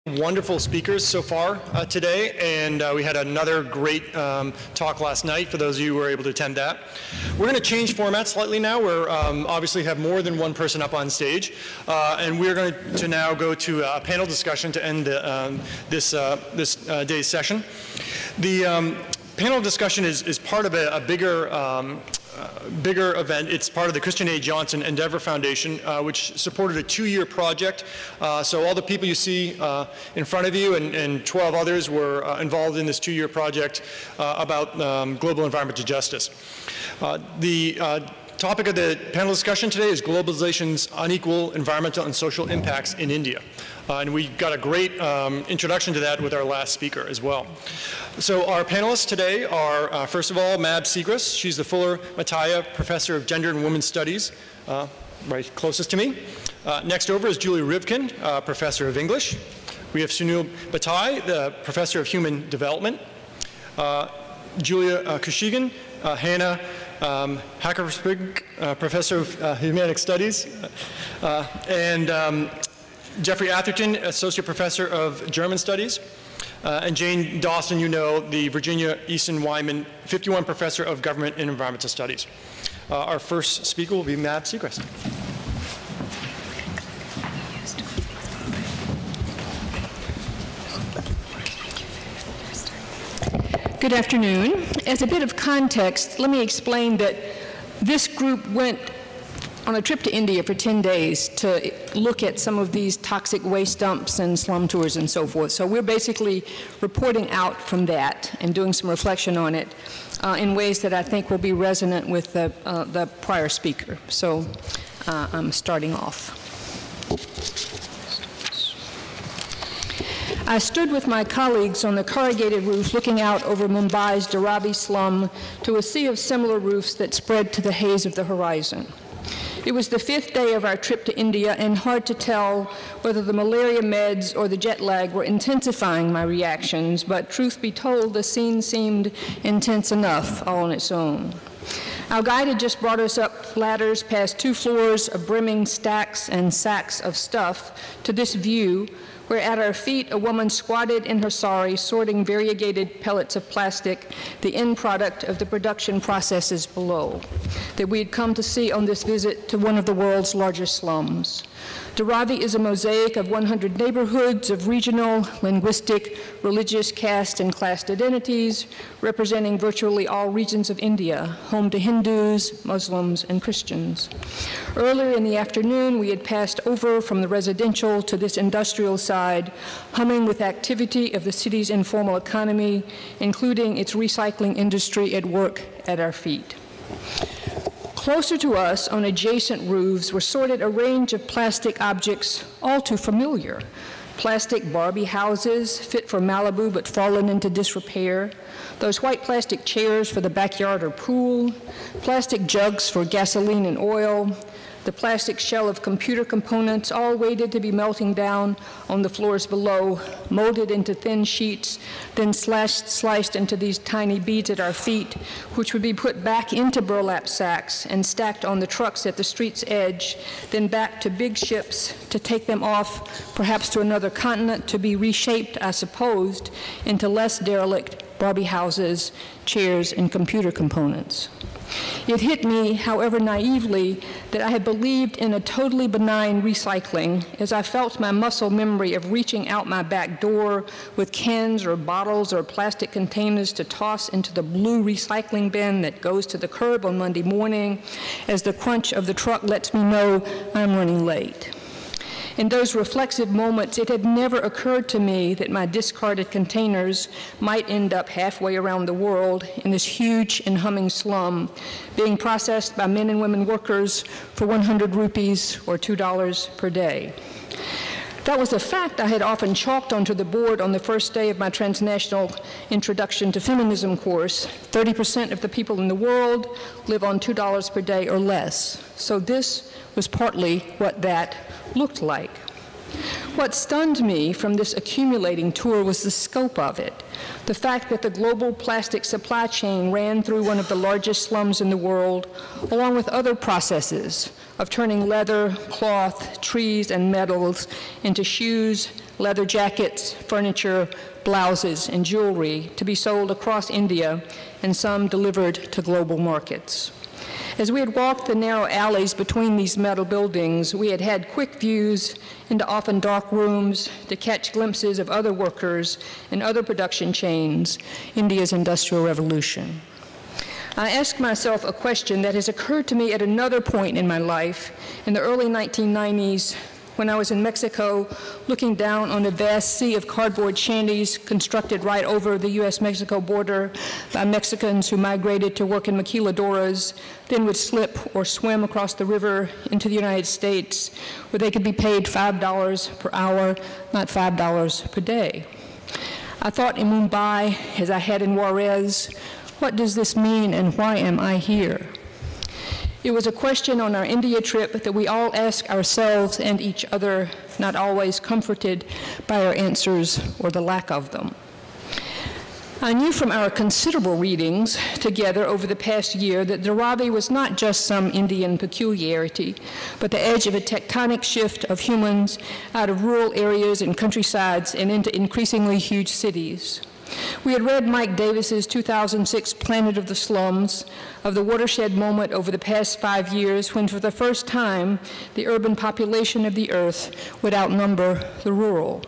Wonderful speakers so far today, and we had another great talk last night for those of you who were able to attend that. We're going to change format slightly now. We're obviously have more than one person up on stage, and we're going to now go to a panel discussion to end this day's session. The panel discussion is part of a bigger event. It's part of the Christian A. Johnson Endeavor Foundation, which supported a 2-year project. So all the people you see in front of you and 12 others were involved in this 2-year project about global environmental justice. The topic of the panel discussion today is globalization's unequal environmental and social impacts in India. And we got a great introduction to that with our last speaker as well. So our panelists today are, first of all, Mab Segrist. She's the Fuller Mataya Professor of Gender and Women's Studies, right closest to me. Next over is Julie Rivkin, Professor of English. We have Sunil Bhatai, the Professor of Human Development. Julia Kushigan, Hannah Hackersberg, Professor of Humanic Studies. And Jeffrey Atherton, Associate Professor of German Studies. And Jane Dawson, you know, the Virginia Easton Wyman 51 Professor of Government and Environmental Studies. Our first speaker will be Mab Segrist. Good afternoon. As a bit of context, let me explain that this group went on a trip to India for 10 days to look at some of these toxic waste dumps and slum tours and so forth. So we're basically reporting out from that and doing some reflection on it in ways that I think will be resonant with the prior speaker. So I'm starting off. I stood with my colleagues on the corrugated roof looking out over Mumbai's Dharavi slum to a sea of similar roofs that spread to the haze of the horizon. It was the 5th day of our trip to India, and hard to tell whether the malaria meds or the jet lag were intensifying my reactions, but truth be told, the scene seemed intense enough all on its own. Our guide had just brought us up ladders past 2 floors of brimming stacks and sacks of stuff to this view, where at our feet a woman squatted in her sari, sorting variegated pellets of plastic, the end product of the production processes below, that we had come to see on this visit to one of the world's largest slums. Dharavi is a mosaic of 100 neighborhoods of regional, linguistic, religious, caste, and class identities, representing virtually all regions of India, home to Hindus, Muslims, and Christians. Earlier in the afternoon, we had passed over from the residential to this industrial side, humming with activity of the city's informal economy, including its recycling industry at work at our feet. Closer to us, on adjacent roofs, were sorted a range of plastic objects all too familiar. Plastic Barbie houses fit for Malibu but fallen into disrepair, those white plastic chairs for the backyard or pool, plastic jugs for gasoline and oil, the plastic shell of computer components, all waited to be melting down on the floors below, molded into thin sheets, then sliced into these tiny beads at our feet, which would be put back into burlap sacks and stacked on the trucks at the street's edge, then back to big ships to take them off, perhaps to another continent, to be reshaped, I supposed, into less derelict Barbie houses, chairs, and computer components. It hit me, however naively, that I had believed in a totally benign recycling as I felt my muscle memory of reaching out my back door with cans or bottles or plastic containers to toss into the blue recycling bin that goes to the curb on Monday morning as the crunch of the truck lets me know I'm running late. In those reflexive moments, it had never occurred to me that my discarded containers might end up halfway around the world in this huge and humming slum, being processed by men and women workers for 100 rupees or $2 per day. That was a fact I had often chalked onto the board on the first day of my transnational Introduction to Feminism course. 30% of the people in the world live on $2 per day or less. So this was partly what that looked like. What stunned me from this accumulating tour was the scope of it. The fact that the global plastic supply chain ran through one of the largest slums in the world, along with other processes of turning leather, cloth, trees, and metals into shoes, leather jackets, furniture, blouses, and jewelry to be sold across India, and some delivered to global markets. As we had walked the narrow alleys between these metal buildings, we had had quick views into often dark rooms to catch glimpses of other workers and other production chains, India's Industrial Revolution. I asked myself a question that has occurred to me at another point in my life, in the early 1990s, when I was in Mexico looking down on a vast sea of cardboard shanties constructed right over the U.S.-Mexico border by Mexicans who migrated to work in maquiladoras, then would slip or swim across the river into the United States, where they could be paid $5 per hour, not $5 per day. I thought in Mumbai, as I had in Juarez, what does this mean and why am I here? It was a question on our India trip that we all ask ourselves and each other, not always comforted by our answers or the lack of them. I knew from our considerable readings together over the past year that Dharavi was not just some Indian peculiarity, but the edge of a tectonic shift of humans out of rural areas and countrysides and into increasingly huge cities. We had read Mike Davis's 2006 Planet of the Slums, of the watershed moment over the past 5 years when for the first time the urban population of the earth would outnumber the rural.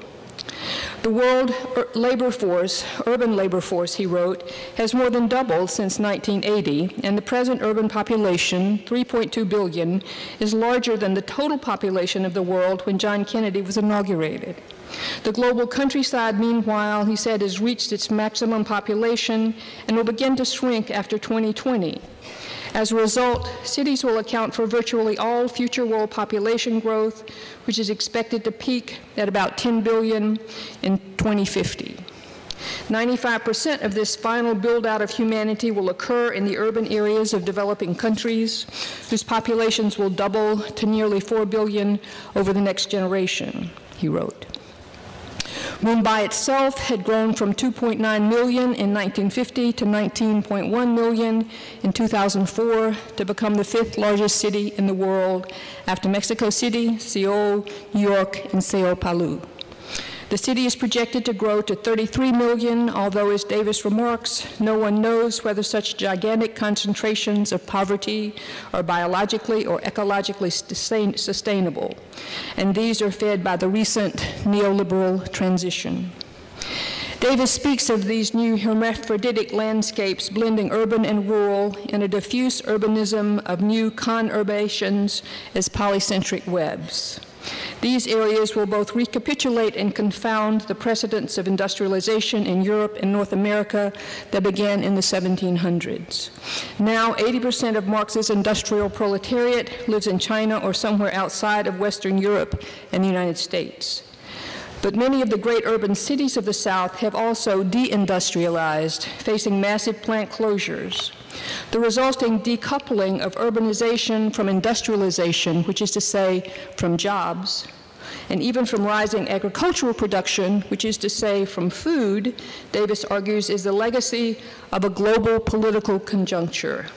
The world labor force, urban labor force, he wrote, has more than doubled since 1980, and the present urban population, 3.2 billion, is larger than the total population of the world when John Kennedy was inaugurated. The global countryside, meanwhile, he said, has reached its maximum population and will begin to shrink after 2020. As a result, cities will account for virtually all future world population growth, which is expected to peak at about 10 billion in 2050. 95% of this final build-out of humanity will occur in the urban areas of developing countries, whose populations will double to nearly 4 billion over the next generation, he wrote. Mumbai itself had grown from 2.9 million in 1950 to 19.1 million in 2004 to become the 5th largest city in the world after Mexico City, Seoul, New York, and Sao Paulo. The city is projected to grow to 33 million, although, as Davis remarks, no one knows whether such gigantic concentrations of poverty are biologically or ecologically sustainable, and these are fed by the recent neoliberal transition. Davis speaks of these new hermaphroditic landscapes blending urban and rural in a diffuse urbanism of new conurbations as polycentric webs. These areas will both recapitulate and confound the precedents of industrialization in Europe and North America that began in the 1700s. Now, 80% of Marx's industrial proletariat lives in China or somewhere outside of Western Europe and the United States. But many of the great urban cities of the South have also deindustrialized, facing massive plant closures. The resulting decoupling of urbanization from industrialization, which is to say, from jobs, and even from rising agricultural production, which is to say, from food, Davis argues, is the legacy of a global political conjuncture.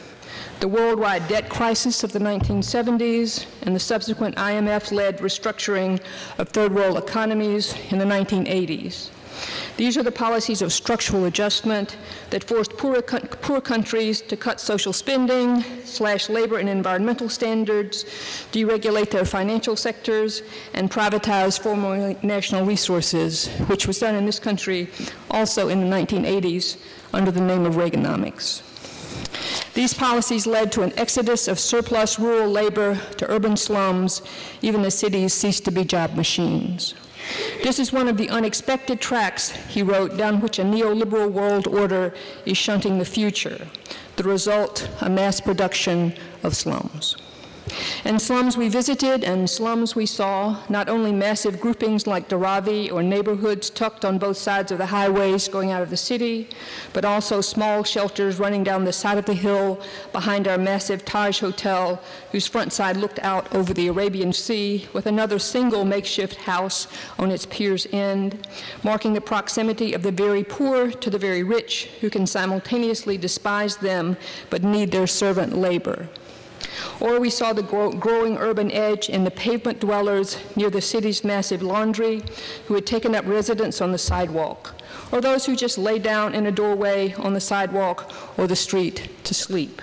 The worldwide debt crisis of the 1970s and the subsequent IMF-led restructuring of third world economies in the 1980s. These are the policies of structural adjustment that forced poor countries to cut social spending, slash labor and environmental standards, deregulate their financial sectors, and privatize former national resources, which was done in this country also in the 1980s under the name of Reaganomics. These policies led to an exodus of surplus rural labor to urban slums, even as cities ceased to be job machines. This is one of the unexpected tracks, he wrote, down which a neoliberal world order is shunting the future. The result, a mass production of slums. And slums we visited and slums we saw, not only massive groupings like Dharavi or neighborhoods tucked on both sides of the highways going out of the city, but also small shelters running down the side of the hill behind our massive Taj Hotel, whose front side looked out over the Arabian Sea with another single makeshift house on its pier's end, marking the proximity of the very poor to the very rich, who can simultaneously despise them but need their servant labor. Or we saw the growing urban edge in the pavement dwellers near the city's massive laundry who had taken up residence on the sidewalk, or those who just lay down in a doorway on the sidewalk or the street to sleep.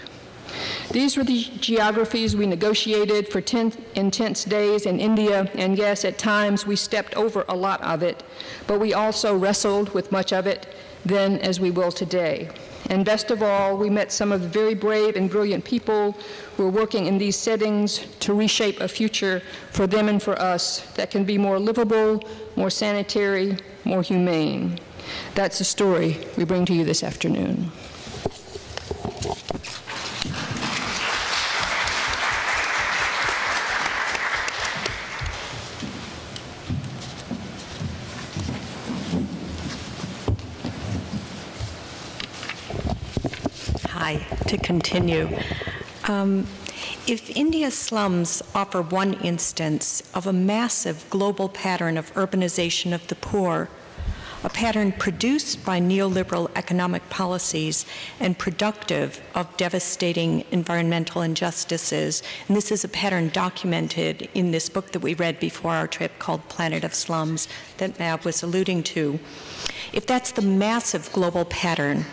These were the geographies we negotiated for 10 intense days in India, and yes, at times we stepped over a lot of it, but we also wrestled with much of it then as we will today. And best of all, we met some of the very brave and brilliant people who are working in these settings to reshape a future for them and for us that can be more livable, more sanitary, more humane. That's the story we bring to you this afternoon. To continue, if India's slums offer one instance of a massive global pattern of urbanization of the poor, a pattern produced by neoliberal economic policies and productive of devastating environmental injustices, and this is a pattern documented in this book that we read before our trip called Planet of Slums that Mab was alluding to, if that's the massive global pattern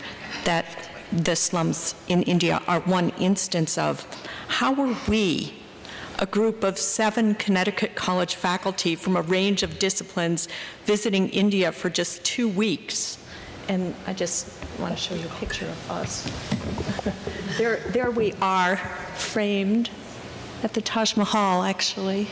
that the slums in India are one instance of, how are we, a group of 7 Connecticut College faculty from a range of disciplines, visiting India for just 2 weeks? And I just want to show you a picture of us. There we are, framed at the Taj Mahal, actually.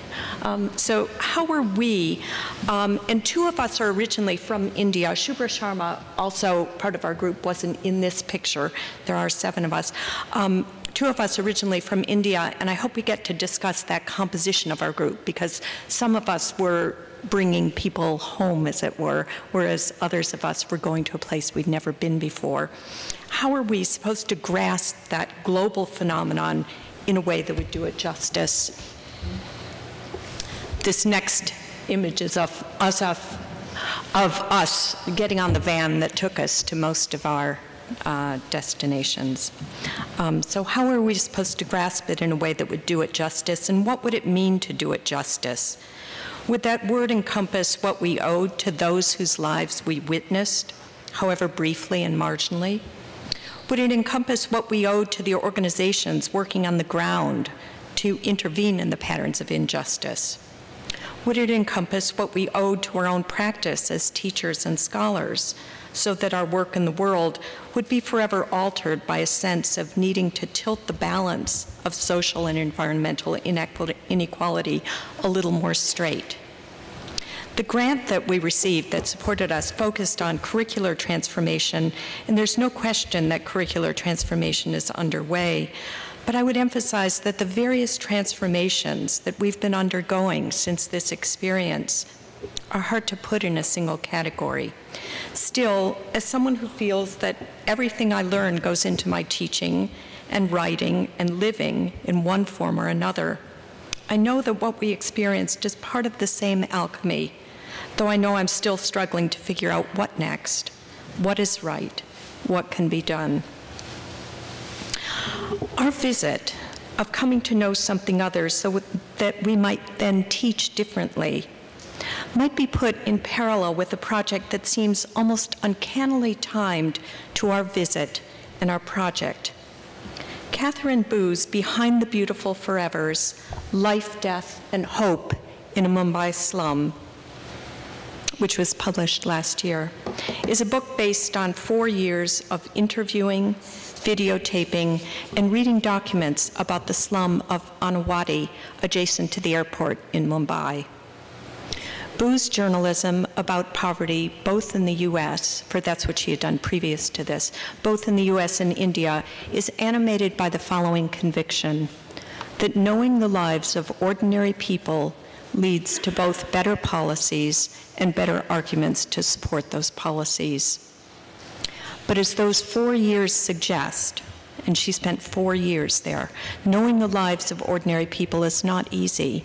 So how are we? And 2 of us are originally from India. Shubhra Sharma, also part of our group, wasn't in this picture. There are 7 of us. 2 of us originally from India, and I hope we get to discuss that composition of our group, because some of us were bringing people home, as it were, whereas others of us were going to a place we'd never been before. How are we supposed to grasp that global phenomenon in a way that would do it justice? This next image is of us getting on the van that took us to most of our destinations. So how are we supposed to grasp it in a way that would do it justice, and what would it mean to do it justice? Would that word encompass what we owed to those whose lives we witnessed, however briefly and marginally? Would it encompass what we owed to the organizations working on the ground to intervene in the patterns of injustice? Would it encompass what we owed to our own practice as teachers and scholars, so that our work in the world would be forever altered by a sense of needing to tilt the balance of social and environmental inequality a little more straight? The grant that we received that supported us focused on curricular transformation, and there's no question that curricular transformation is underway, but I would emphasize that the various transformations that we've been undergoing since this experience are hard to put in a single category. Still, as someone who feels that everything I learn goes into my teaching and writing and living in one form or another, I know that what we experienced is part of the same alchemy, though I know I'm still struggling to figure out what next, what is right, what can be done. Our visit of coming to know something other so that we might then teach differently might be put in parallel with a project that seems almost uncannily timed to our visit and our project. Katherine Boo's Behind the Beautiful Forevers, Life, Death, and Hope in a Mumbai Slum, which was published last year, is a book based on 4 years of interviewing, videotaping, and reading documents about the slum of Anawadi, adjacent to the airport in Mumbai. Boo's journalism about poverty, both in the US, for that's what she had done previous to this, both in the US and India, is animated by the following conviction: that knowing the lives of ordinary people leads to both better policies and better arguments to support those policies. But as those 4 years suggest, and she spent 4 years there, knowing the lives of ordinary people is not easy.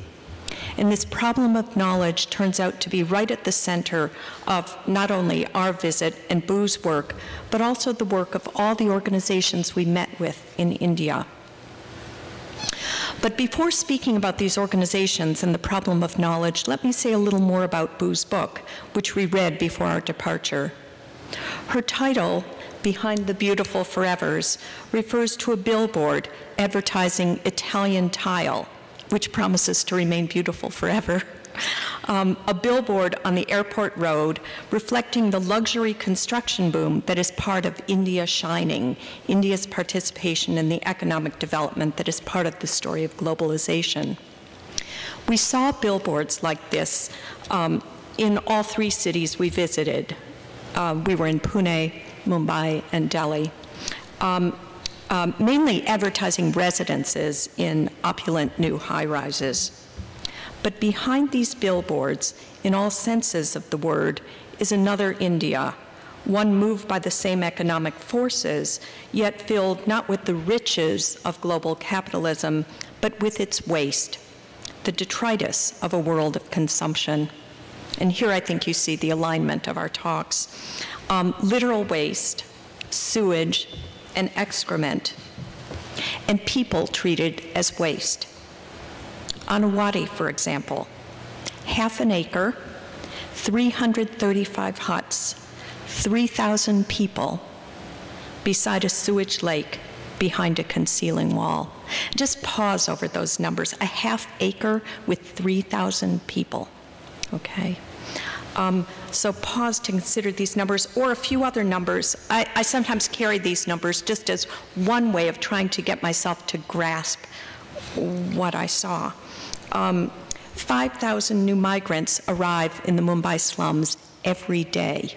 And this problem of knowledge turns out to be right at the center of not only our visit and Boo's work, but also the work of all the organizations we met with in India. But before speaking about these organizations and the problem of knowledge, let me say a little more about Boo's book, which we read before our departure. Her title, Behind the Beautiful Forevers, refers to a billboard advertising Italian tile, which promises to remain beautiful forever. A billboard on the airport road reflecting the luxury construction boom that is part of India shining, India's participation in the economic development that is part of the story of globalization. We saw billboards like this in all three cities we visited. We were in Pune, Mumbai, and Delhi, mainly advertising residences in opulent new high-rises. But behind these billboards, in all senses of the word, is another India, one moved by the same economic forces, yet filled not with the riches of global capitalism, but with its waste, the detritus of a world of consumption. And here I think you see the alignment of our talks. Literal waste, sewage, and excrement, and people treated as waste. Anawadi, for example, half an acre, 335 huts, 3,000 people beside a sewage lake behind a concealing wall. Just pause over those numbers. A half acre with 3,000 people, okay? So pause to consider these numbers, or a few other numbers. I sometimes carry these numbers just as one way of trying to get myself to grasp what I saw. 5,000 new migrants arrive in the Mumbai slums every day.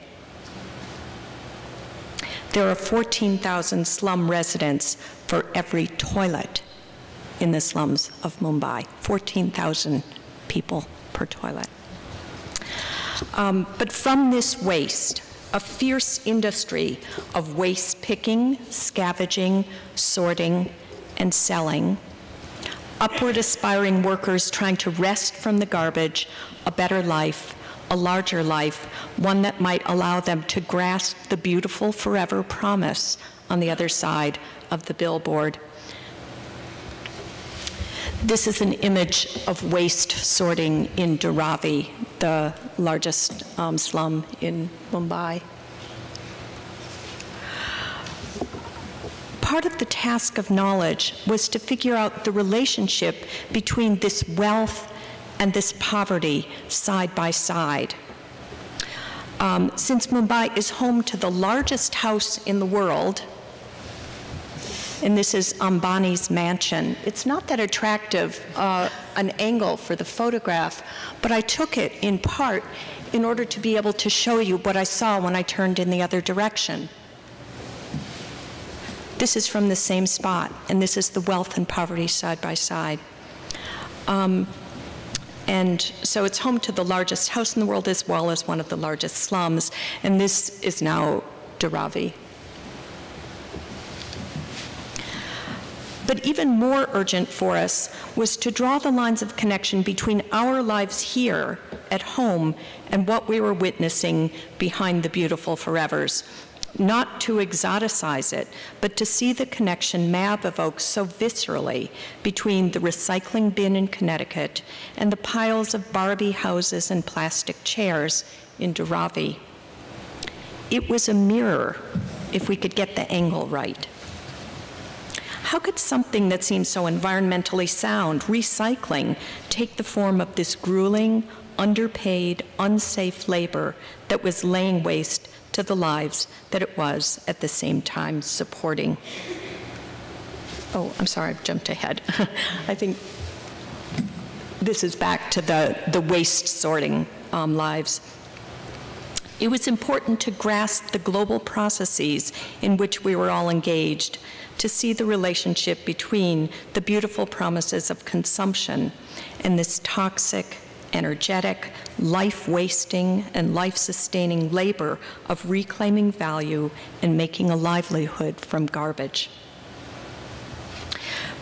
There are 14,000 slum residents for every toilet in the slums of Mumbai. 14,000 people per toilet. But from this waste, a fierce industry of waste picking, scavenging, sorting, and selling, upward aspiring workers trying to wrest from the garbage a better life, a larger life, one that might allow them to grasp the beautiful forever promise on the other side of the billboard. This is an image of waste sorting in Dharavi, the largest slum in Mumbai. Part of the task of knowledge was to figure out the relationship between this wealth and this poverty side by side. Since Mumbai is home to the largest house in the world, and this is Ambani's mansion, it's not that attractive an angle for the photograph, but I took it in part in order to be able to show you what I saw when I turned in the other direction. This is from the same spot, and this is the wealth and poverty side by side. And so it's home to the largest house in the world as well as one of the largest slums, and this is now Dharavi. But even more urgent for us was to draw the lines of connection between our lives here at home and what we were witnessing behind the beautiful forevers. Not to exoticize it, but to see the connection Mab evokes so viscerally between the recycling bin in Connecticut and the piles of Barbie houses and plastic chairs in Dharavi. It was a mirror, if we could get the angle right. How could something that seems so environmentally sound, recycling, take the form of this grueling, underpaid, unsafe labor that was laying waste to the lives that it was at the same time supporting? Oh, I'm sorry, I've jumped ahead. I think this is back to the waste sorting lives. It was important to grasp the global processes in which we were all engaged, to see the relationship between the beautiful promises of consumption and this toxic, energetic, life-wasting, and life-sustaining labor of reclaiming value and making a livelihood from garbage.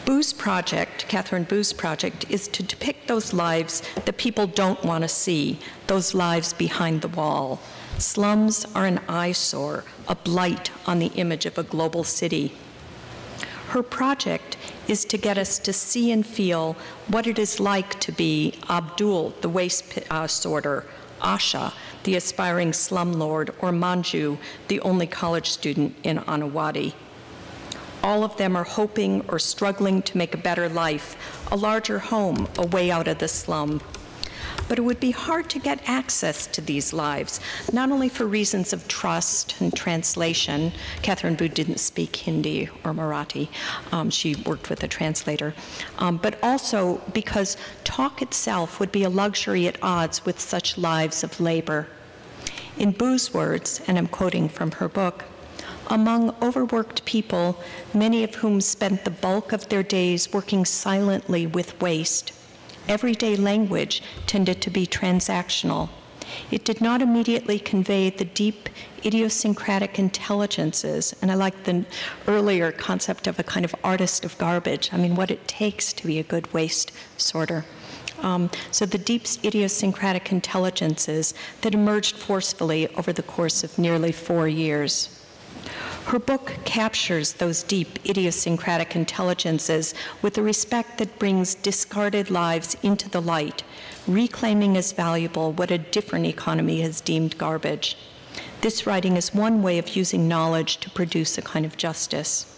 Boo's project, Katherine Boo's project, is to depict those lives that people don't want to see, those lives behind the wall. Slums are an eyesore, a blight on the image of a global city. Her project is to get us to see and feel what it is like to be Abdul, the waste sorter, Asha, the aspiring slumlord, or Manju, the only college student in Anawadi. All of them are hoping or struggling to make a better life, a larger home, a way out of the slum. But it would be hard to get access to these lives, not only for reasons of trust and translation. Katherine Boo didn't speak Hindi or Marathi. She worked with a translator. But also because talk itself would be a luxury at odds with such lives of labor. In Boo's words, and I'm quoting from her book, among overworked people, many of whom spent the bulk of their days working silently with waste, everyday language tended to be transactional. It did not immediately convey the deep idiosyncratic intelligences, and I like the earlier concept of a kind of artist of garbage. I mean, what it takes to be a good waste sorter. So the deep idiosyncratic intelligences that emerged forcefully over the course of nearly 4 years. Her book captures those deep idiosyncratic intelligences with a respect that brings discarded lives into the light, reclaiming as valuable what a different economy has deemed garbage. This writing is one way of using knowledge to produce a kind of justice.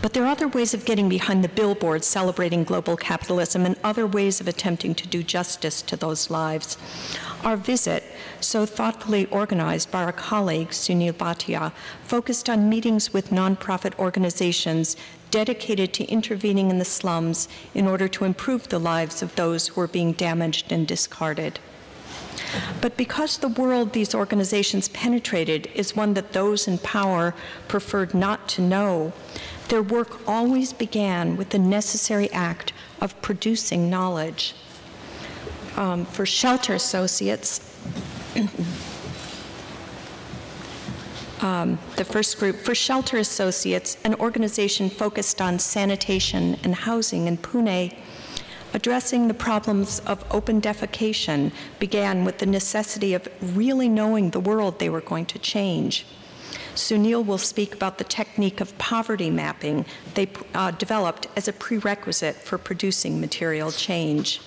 But there are other ways of getting behind the billboard celebrating global capitalism and other ways of attempting to do justice to those lives. Our visit, so thoughtfully organized by our colleague, Sunil Bhatia, focused on meetings with nonprofit organizations dedicated to intervening in the slums in order to improve the lives of those who are being damaged and discarded. But because the world these organizations penetrated is one that those in power preferred not to know, their work always began with the necessary act of producing knowledge. For shelter associates, the first group, for shelter associates, an organization focused on sanitation and housing in Pune, addressing the problems of open defecation began with the necessity of really knowing the world they were going to change. Sunil will speak about the technique of poverty mapping they developed as a prerequisite for producing material change.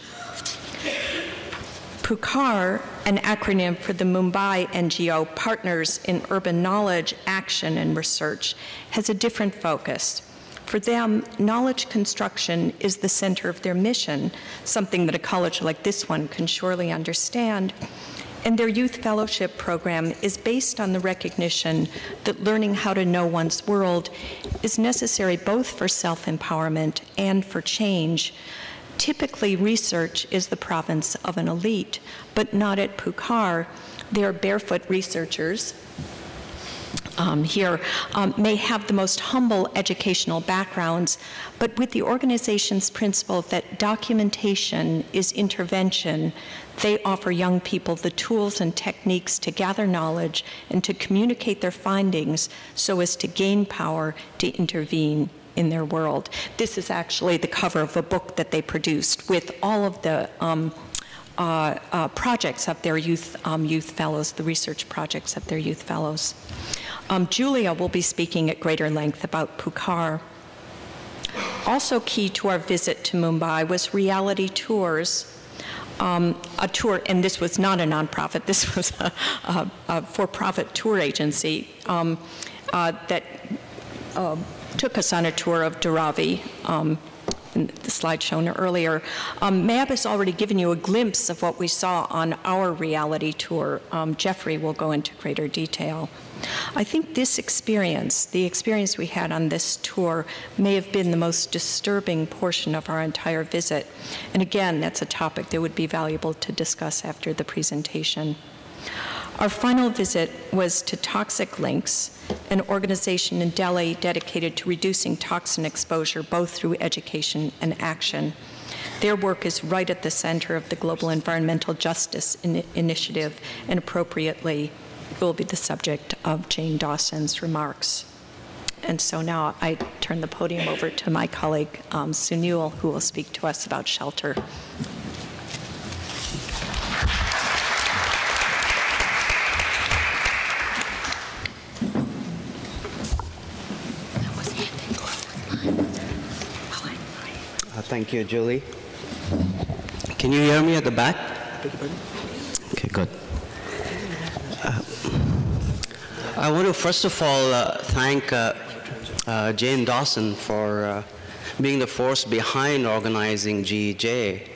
PUCAR, an acronym for the Mumbai NGO Partners in Urban Knowledge, Action, and Research, has a different focus. For them, knowledge construction is the center of their mission, something that a college like this one can surely understand. And their youth fellowship program is based on the recognition that learning how to know one's world is necessary both for self-empowerment and for change. Typically, research is the province of an elite, but not at PUCAR. They are barefoot researchers. May have the most humble educational backgrounds, but with the organization's principle that documentation is intervention, they offer young people the tools and techniques to gather knowledge and to communicate their findings so as to gain power to intervene in their world. This is actually the cover of a book that they produced with all of the projects of their youth fellows, the research projects of their youth fellows. Julia will be speaking at greater length about PUCAR. Also key to our visit to Mumbai was reality tours. A tour, and this was not a nonprofit, this was a for-profit tour agency that took us on a tour of Dharavi, in the slide shown earlier. Mab has already given you a glimpse of what we saw on our reality tour. Jeffrey will go into greater detail. I think this experience, the experience we had on this tour, may have been the most disturbing portion of our entire visit. And again, that's a topic that would be valuable to discuss after the presentation. Our final visit was to Toxic Links, an organization in Delhi dedicated to reducing toxin exposure both through education and action. Their work is right at the center of the Global Environmental Justice Initiative, and appropriately will be the subject of Jane Dawson's remarks. And so now I turn the podium over to my colleague, Sunil, who will speak to us about shelter. Thank you, Julie. Can you hear me at the back? Okay, good. I want to first of all thank Jane Dawson for being the force behind organizing GEJ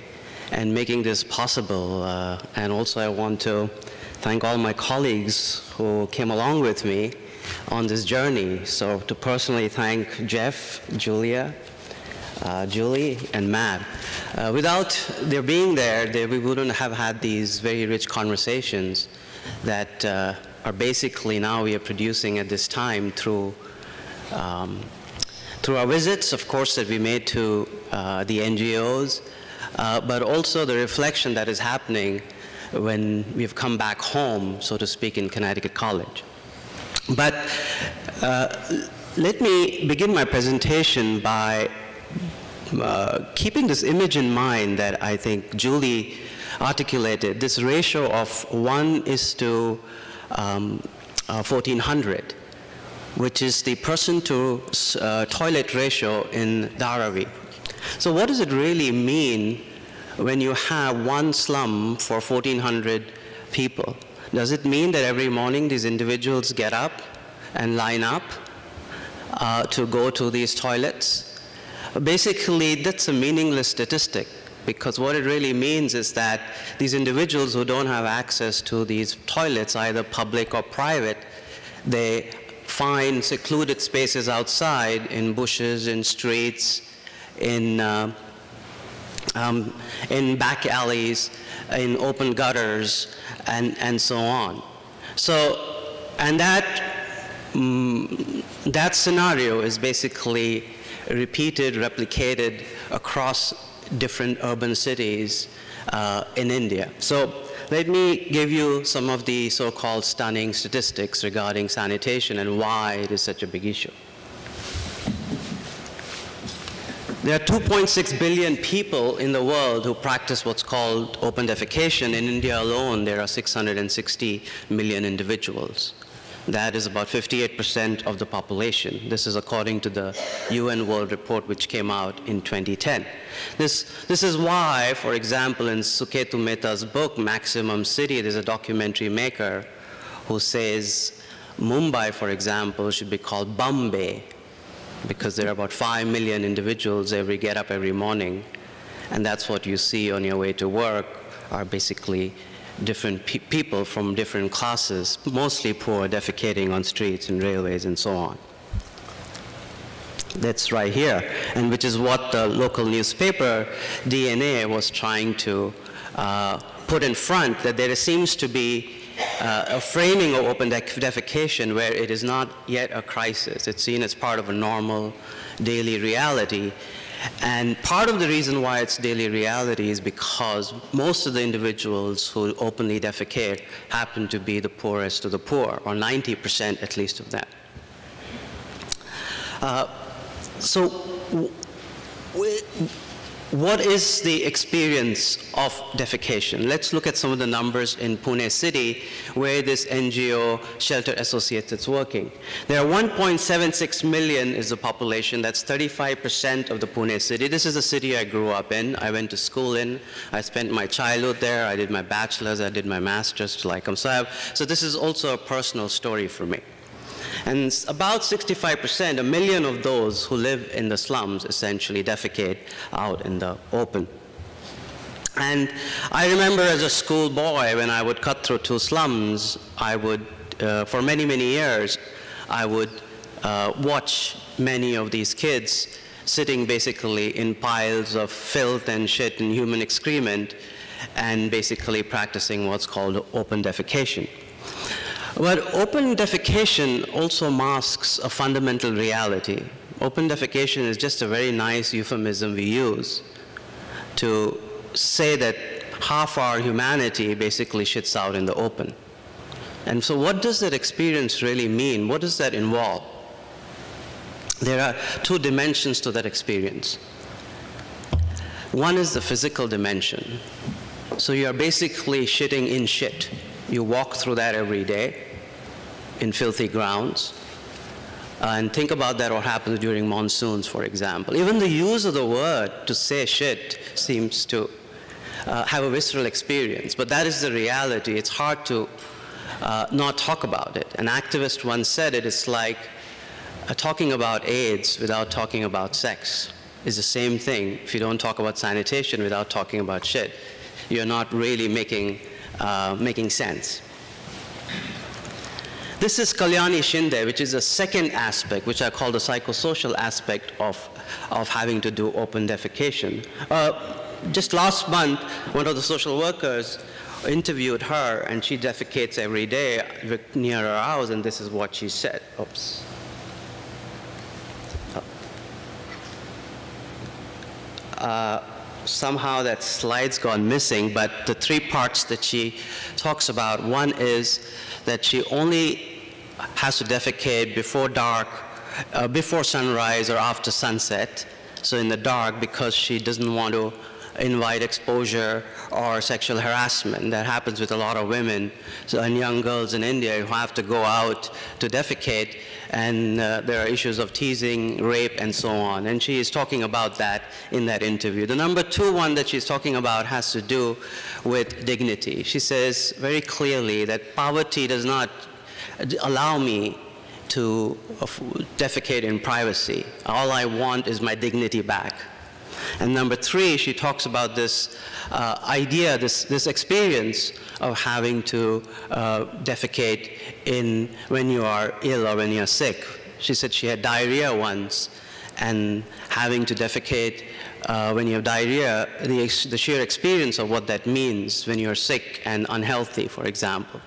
and making this possible. And also I want to thank all my colleagues who came along with me on this journey. So to personally thank Jeff, Julia, Julie, and Matt. Without their being there, we wouldn't have had these very rich conversations that are basically now we are producing at this time through our visits, of course, that we made to the NGOs, but also the reflection that is happening when we've come back home, so to speak, in Connecticut College. But let me begin my presentation by keeping this image in mind that I think Julie articulated, this ratio of 1:1400, which is the person to toilet ratio in Dharavi. So what does it really mean when you have one slum for 1,400 people? Does it mean that every morning these individuals get up and line up to go to these toilets? Basically, that's a meaningless statistic, because what it really means is that these individuals who don't have access to these toilets, either public or private, they find secluded spaces outside in bushes, in streets, in back alleys, in open gutters, and so on. So, and that scenario is basically repeated, replicated across different urban cities in India. So let me give you some of the so-called stunning statistics regarding sanitation and why it is such a big issue. There are 2.6 billion people in the world who practice what's called open defecation. In India alone, there are 660 million individuals. That is about 58% of the population. This is according to the UN World Report, which came out in 2010. This is why, for example, in Suketu Mehta's book, Maximum City, there's a documentary maker who says Mumbai, for example, should be called Bombay, because there are about 5 million individuals get up every morning. And that's what you see on your way to work, are basically different people from different classes, mostly poor, defecating on streets and railways and so on. That's right here, and which is what the local newspaper, DNA, was trying to put in front, that there seems to be a framing of open defecation where it is not yet a crisis. It's seen as part of a normal daily reality. And part of the reason why it's daily reality is because most of the individuals who openly defecate happen to be the poorest of the poor, or 90% at least of them. So what is the experience of defecation? Let's look at some of the numbers in Pune City, where this NGO Shelter Associates is working. There are 1.76 million is the population. That's 35% of the Pune City. This is the city I grew up in. I went to school in. I spent my childhood there. I did my bachelor's. I did my master's. So this is also a personal story for me. And about 65%, 1 million of those who live in the slums essentially defecate out in the open. And I remember as a schoolboy, when I would cut through 2 slums, I would, for many, many years, I would watch many of these kids sitting basically in piles of filth and shit and human excrement, and basically practicing what's called open defecation. But open defecation also masks a fundamental reality. Open defecation is just a very nice euphemism we use to say that half our humanity basically shits out in the open. And so what does that experience really mean? What does that involve? There are 2 dimensions to that experience. One is the physical dimension. So you are basically shitting in shit. You walk through that every day in filthy grounds. And think about that, what happens during monsoons, for example. Even the use of the word to say shit seems to have a visceral experience. But that is the reality. It's hard to not talk about it. An activist once said it's like talking about AIDS without talking about sex. It's the same thing. If you don't talk about sanitation without talking about shit, you're not really making sense. This is Kalyani Shinde, which is a second aspect, which I call the psychosocial aspect of having to do open defecation. Just last month, one of the social workers interviewed her, and she defecates every day near her house, and this is what she said. Oops. Somehow that slide's gone missing, but the three parts that she talks about, one is that she only has to defecate before dark, before sunrise or after sunset, so in the dark, because she doesn't want to invite exposure or sexual harassment. That happens with a lot of women and young girls in India who have to go out to defecate, and there are issues of teasing, rape, and so on. And she is talking about that in that interview. The number two one that she's talking about has to do with dignity. She says very clearly that poverty does not allow me to defecate in privacy. All I want is my dignity back. And number three, she talks about this idea, this experience of having to defecate when you are ill or when you're sick. She said she had diarrhea once, and having to defecate when you have diarrhea, the sheer experience of what that means when you're sick and unhealthy, for example.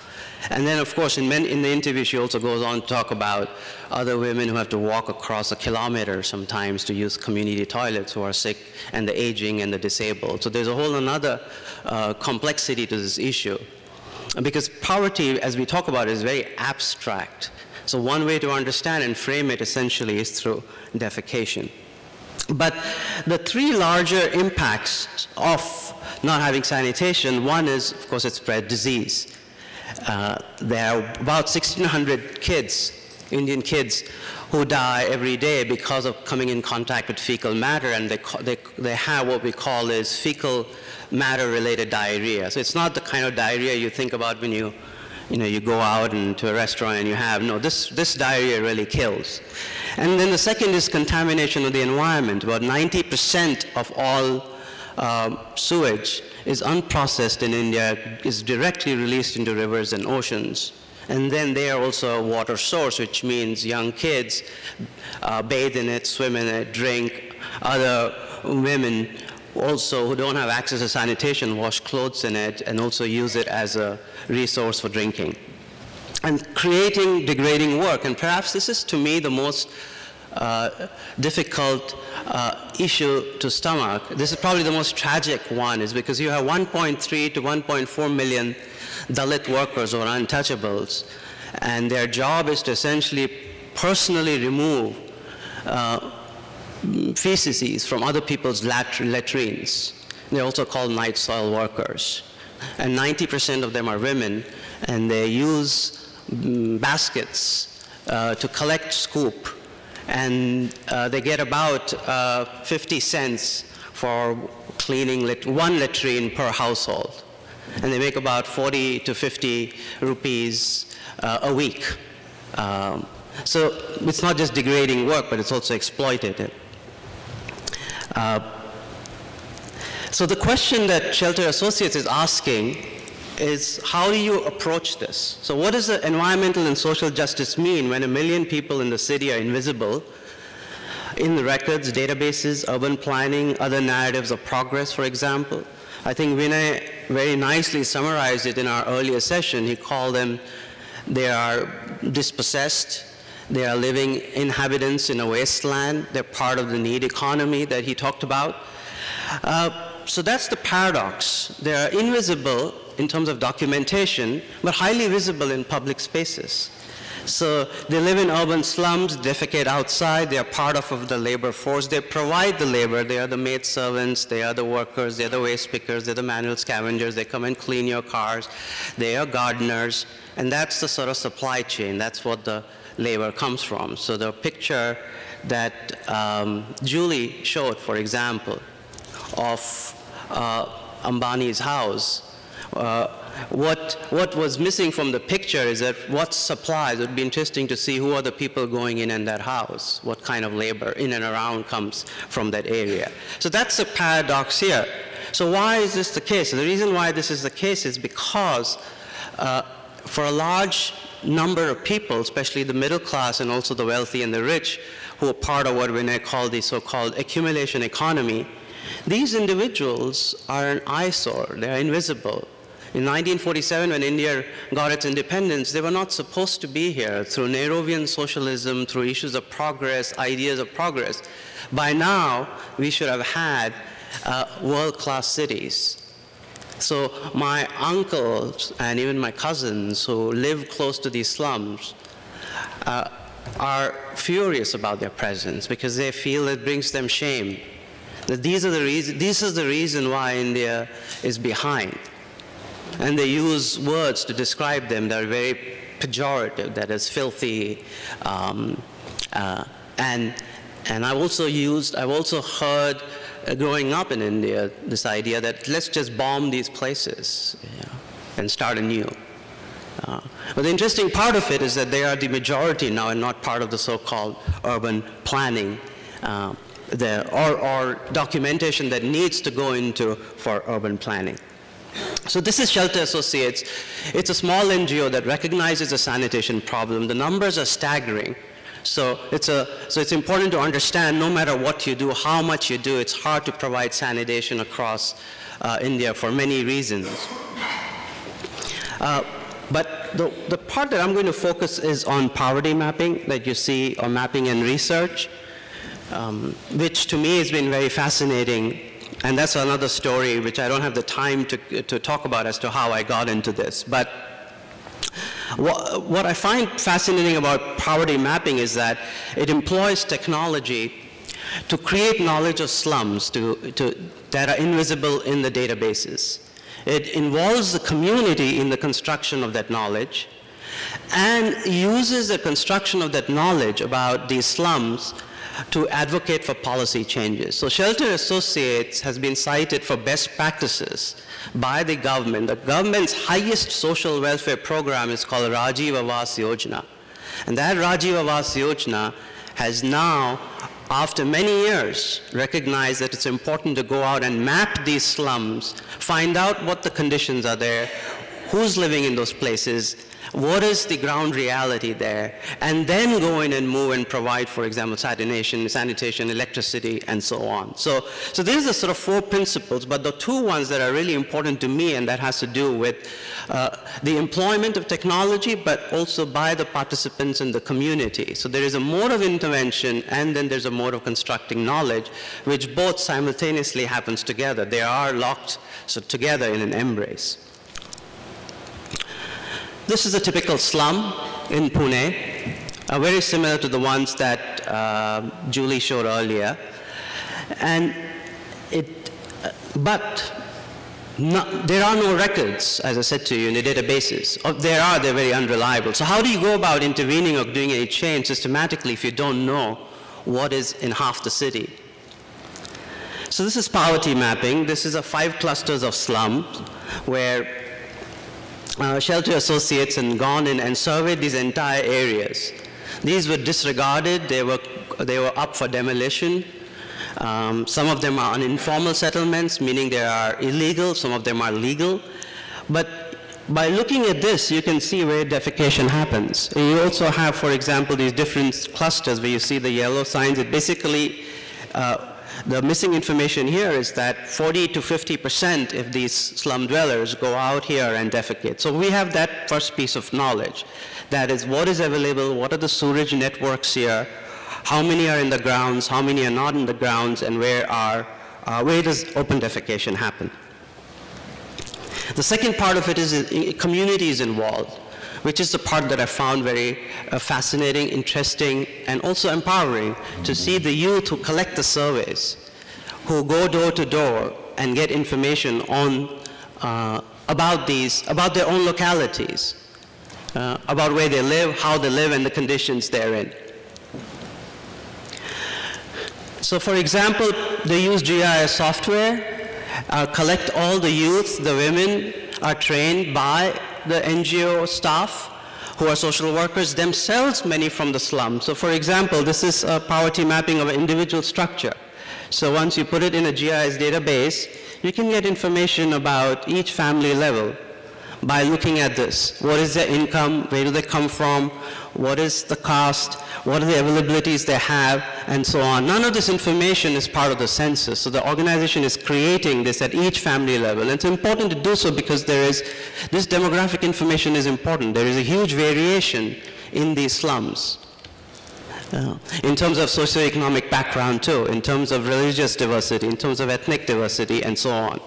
And then, of course, in the interview, she also goes on to talk about other women who have to walk across a kilometer sometimes to use community toilets, who are sick, and the aging and the disabled. So there's a whole another complexity to this issue. Because poverty, as we talk about, is very abstract. So one way to understand and frame it essentially is through defecation. But the three larger impacts of not having sanitation, one is, of course, it spread disease. There are about 1,600 kids, Indian kids, who die every day because of coming in contact with fecal matter, and they have what we call is fecal matter-related diarrhea. So it's not the kind of diarrhea you think about when you go out into a restaurant and you have. No, this diarrhea really kills. And then the second is contamination of the environment. About 90% of all sewage is unprocessed in India, is directly released into rivers and oceans. And then they are also a water source, which means young kids bathe in it, swim in it, drink. Other women also who don't have access to sanitation wash clothes in it and also use it as a resource for drinking. And creating degrading work, and perhaps this is to me the most difficult issue to stomach. This is probably the most tragic one, is because you have 1.3 to 1.4 million Dalit workers or untouchables, and their job is to essentially personally remove feces from other people's latrines. They're also called night soil workers. And 90% of them are women, and they use baskets to collect scoop. And they get about 50 cents for cleaning one latrine per household. And they make about 40 to 50 rupees a week. So it's not just degrading work, but it's also exploitative. So the question that Shelter Associates is asking is, how do you approach this? So what does the environmental and social justice mean when 1 million people in the city are invisible in the records, databases, urban planning, other narratives of progress, for example? I think Vinay very nicely summarized it in our earlier session. He called them, they are dispossessed, they are living inhabitants in a wasteland, they're part of the need economy that he talked about. So that's the paradox. They are invisible in terms of documentation, but highly visible in public spaces. So they live in urban slums, defecate outside, they are part of the labor force, they provide the labor, they are the maid servants, they are the workers, they are the waste pickers, they are the manual scavengers, they come and clean your cars, they are gardeners, and that's the sort of supply chain, that's what the labor comes from. So the picture that Julie showed, for example, of Ambani's house, what was missing from the picture is that what supplies, it would be interesting to see who are the people going in that house, what kind of labor in and around comes from that area. So that's a paradox here. So why is this the case? The reason why this is the case is because for a large number of people, especially the middle class and also the wealthy and the rich, who are part of what we now call the so-called accumulation economy, these individuals are an eyesore, they are invisible. In 1947, when India got its independence, they were not supposed to be here. Through Nehruvian socialism, through issues of progress, ideas of progress, by now we should have had world-class cities. So my uncles and even my cousins who live close to these slums are furious about their presence because they feel it brings them shame. That this is the reason why India is behind. And they use words to describe them that are very pejorative, that is filthy. And I've also heard growing up in India this idea that let's just bomb these places, and start anew. But the interesting part of it is that they are the majority now and not part of the so-called urban planning or documentation that needs to go into for urban planning. So this is Shelter Associates. It's a small NGO that recognizes the sanitation problem. The numbers are staggering. So it's important to understand no matter what you do, how much you do, it's hard to provide sanitation across India for many reasons. But the part that I'm going to focus is on poverty mapping that you see, or mapping and research, which to me has been very fascinating. And that's another story which I don't have the time to talk about as to how I got into this. But what I find fascinating about poverty mapping is that it employs technology to create knowledge of slums that are invisible in the databases. It involves the community in the construction of that knowledge and uses the construction of that knowledge about these slums to advocate for policy changes. So Shelter Associates has been cited for best practices by the government. The government's highest social welfare program is called Rajiv Avas Yojana. And that Rajiv Avas Yojana has now, after many years, recognized that it's important to go out and map these slums, find out what the conditions are there, who's living in those places, what is the ground reality there, and then go in and move and provide, for example, sanitation, electricity, and so on. So these are sort of 4 principles, but the 2 ones that are really important to me, and that has to do with the employment of technology, but also by the participants in the community. So there is a mode of intervention, and then there's a mode of constructing knowledge, which both simultaneously happens together. They are locked together in an embrace. This is a typical slum in Pune, very similar to the ones that Julie showed earlier. And there are no records, as I said to you, in the databases. They're very unreliable. So how do you go about intervening or doing any change systematically if you don't know what is in half the city? So this is poverty mapping. This is 5 clusters of slums where Shelter Associates had gone in and surveyed these entire areas. These were disregarded. They were up for demolition. Some of them are informal settlements, meaning they are illegal. Some of them are legal. But by looking at this, you can see where defecation happens. And you also have, for example, these different clusters where you see the yellow signs. It basically, the missing information here is that 40 to 50% of these slum dwellers go out here and defecate. So we have that first piece of knowledge. That is, what is available, what are the sewerage networks here, how many are in the grounds, how many are not in the grounds, and where does open defecation happen. The second part of it is communities involved. which is the part that I found very fascinating, interesting, and also empowering, to see the youth who collect the surveys, who go door to door and get information on, about their own localities, about where they live, how they live, and the conditions they're in. So for example, they use GIS software, collect all the youth, the women are trained by the NGO staff who are social workers themselves, many from the slum. So for example, this is a poverty mapping of an individual structure. So once you put it in a GIS database, you can get information about each family level by looking at this. What is their income? Where do they come from? What is the cost? What are the availabilities they have? And so on. None of this information is part of the census. So the organization is creating this at each family level. And it's important to do so because this demographic information is important. There is a huge variation in these slums. In terms of socioeconomic background too, in terms of religious diversity, in terms of ethnic diversity, and so on.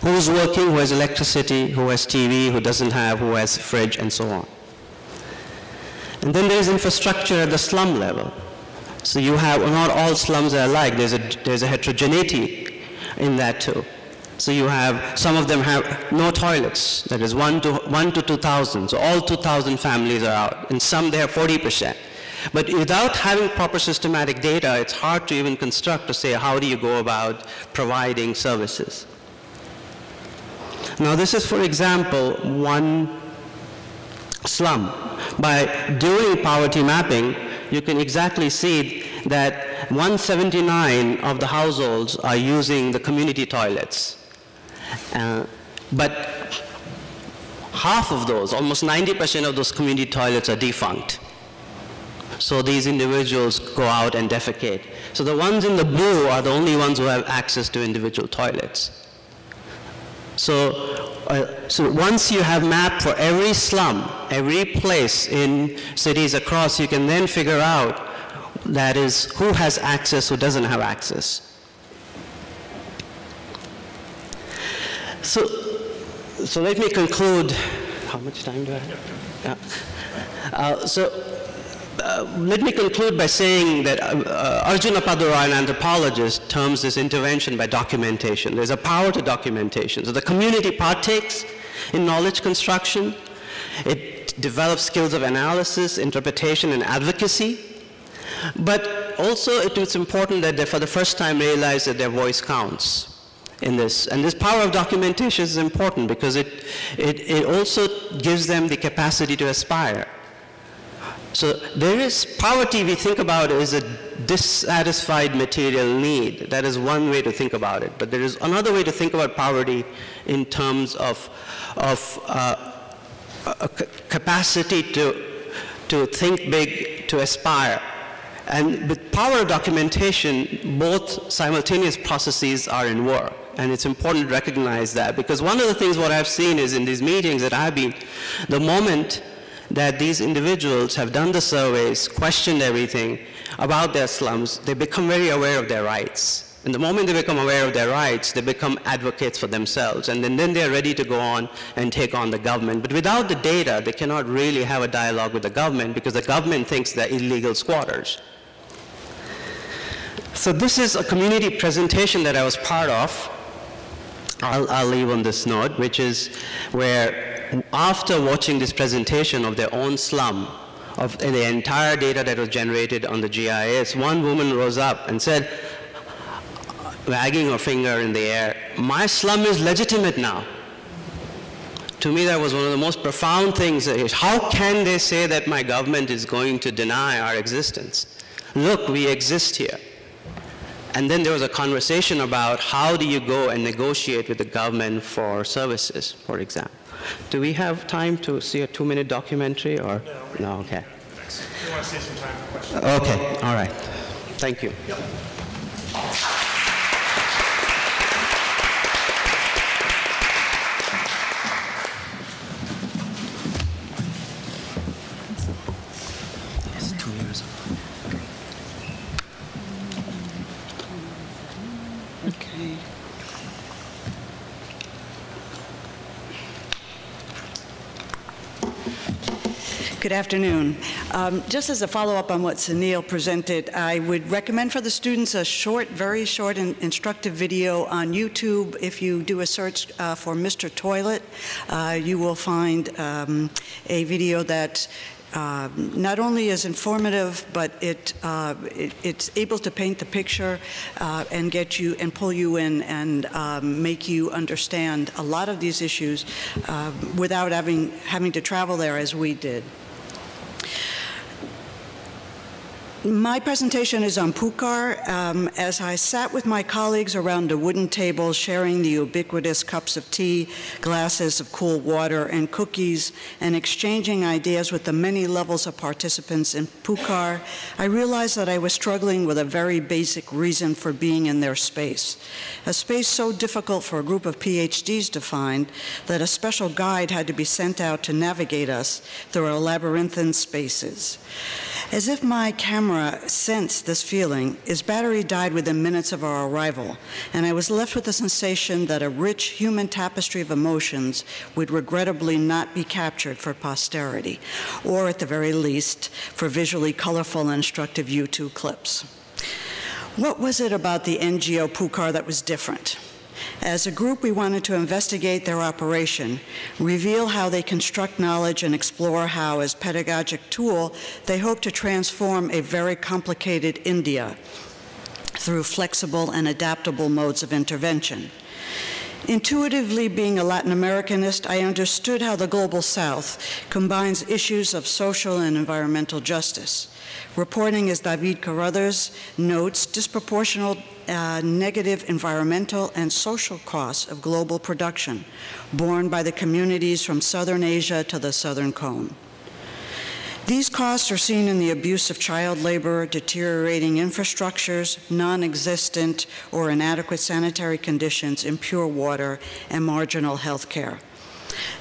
Who's working, who has electricity, who has TV, who doesn't have, who has fridge, and so on. And then there's infrastructure at the slum level. So you have, not all slums are alike, there's a heterogeneity in that too. So you have, some of them have no toilets, that is 1 to 2,000, so all 2,000 families are out, and some they have 40%. But without having proper systematic data, it's hard to even construct to say, how do you go about providing services? Now this is, for example, one slum. By doing poverty mapping, you can exactly see that 179 of the households are using the community toilets. But half of those, almost 90% of those community toilets are defunct. So these individuals go out and defecate. So the ones in the blue are the only ones who have access to individual toilets. So once you have mapped for every slum, every place in cities across, you can then figure out, that is, who has access, who doesn't have access. So let me conclude. How much time do I have? Yeah. Let me conclude by saying that Arjuna Padurai, an anthropologist, terms this intervention by documentation. There's a power to documentation. So the community partakes in knowledge construction. It develops skills of analysis, interpretation, and advocacy. But also it's important that they, for the first time, realize that their voice counts in this. And this power of documentation is important because it also gives them the capacity to aspire. So there is poverty, we think about it as a dissatisfied material need. That is one way to think about it. But there is another way to think about poverty in terms of a capacity to think big, to aspire. And with power of documentation, both simultaneous processes are in work. And it's important to recognize that, because one of the things what I've seen is in these meetings that I've been, the moment that these individuals have done the surveys, questioned everything about their slums, they become very aware of their rights. And the moment they become aware of their rights, they become advocates for themselves. And then they're ready to go on and take on the government. But without the data, they cannot really have a dialogue with the government because the government thinks they're illegal squatters. So this is a community presentation that I was part of. I'll leave on this note, which is where after watching this presentation of their own slum, of the entire data that was generated on the GIS, one woman rose up and said, wagging her finger in the air, "My slum is legitimate now." To me, that was one of the most profound things. How can they say that my government is going to deny our existence? Look, we exist here. And then there was a conversation about how do you go and negotiate with the government for services, for example. Do we have time to see a 2-minute documentary or? No, okay. We want to save some time for questions. Okay, all right. Thank you. Yep. It's 2 years. Okay. Good afternoon. Just as a follow-up on what Sunil presented, I would recommend for the students a short, very short and instructive video on YouTube. If you do a search for Mr. Toilet, you will find a video that not only is informative, but it's able to paint the picture and get you and pull you in and make you understand a lot of these issues without having to travel there as we did. My presentation is on Pukar. As I sat with my colleagues around a wooden table sharing the ubiquitous cups of tea, glasses of cool water, and cookies, and exchanging ideas with the many levels of participants in Pukar, I realized that I was struggling with a very basic reason for being in their space. A space so difficult for a group of PhDs to find that a special guide had to be sent out to navigate us through our labyrinthine spaces. As if my camera sensed this feeling, its battery died within minutes of our arrival, and I was left with the sensation that a rich human tapestry of emotions would regrettably not be captured for posterity, or at the very least, for visually colorful and instructive YouTube clips. What was it about the NGO Pukar that was different? As a group, we wanted to investigate their operation, reveal how they construct knowledge, and explore how, as pedagogic tool, they hope to transform a very complicated India through flexible and adaptable modes of intervention. Intuitively, being a Latin Americanist, I understood how the Global South combines issues of social and environmental justice. Reporting, as David Carruthers notes, disproportional negative environmental and social costs of global production, borne by the communities from Southern Asia to the Southern Cone. These costs are seen in the abuse of child labor, deteriorating infrastructures, non-existent or inadequate sanitary conditions, impure water, and marginal health care.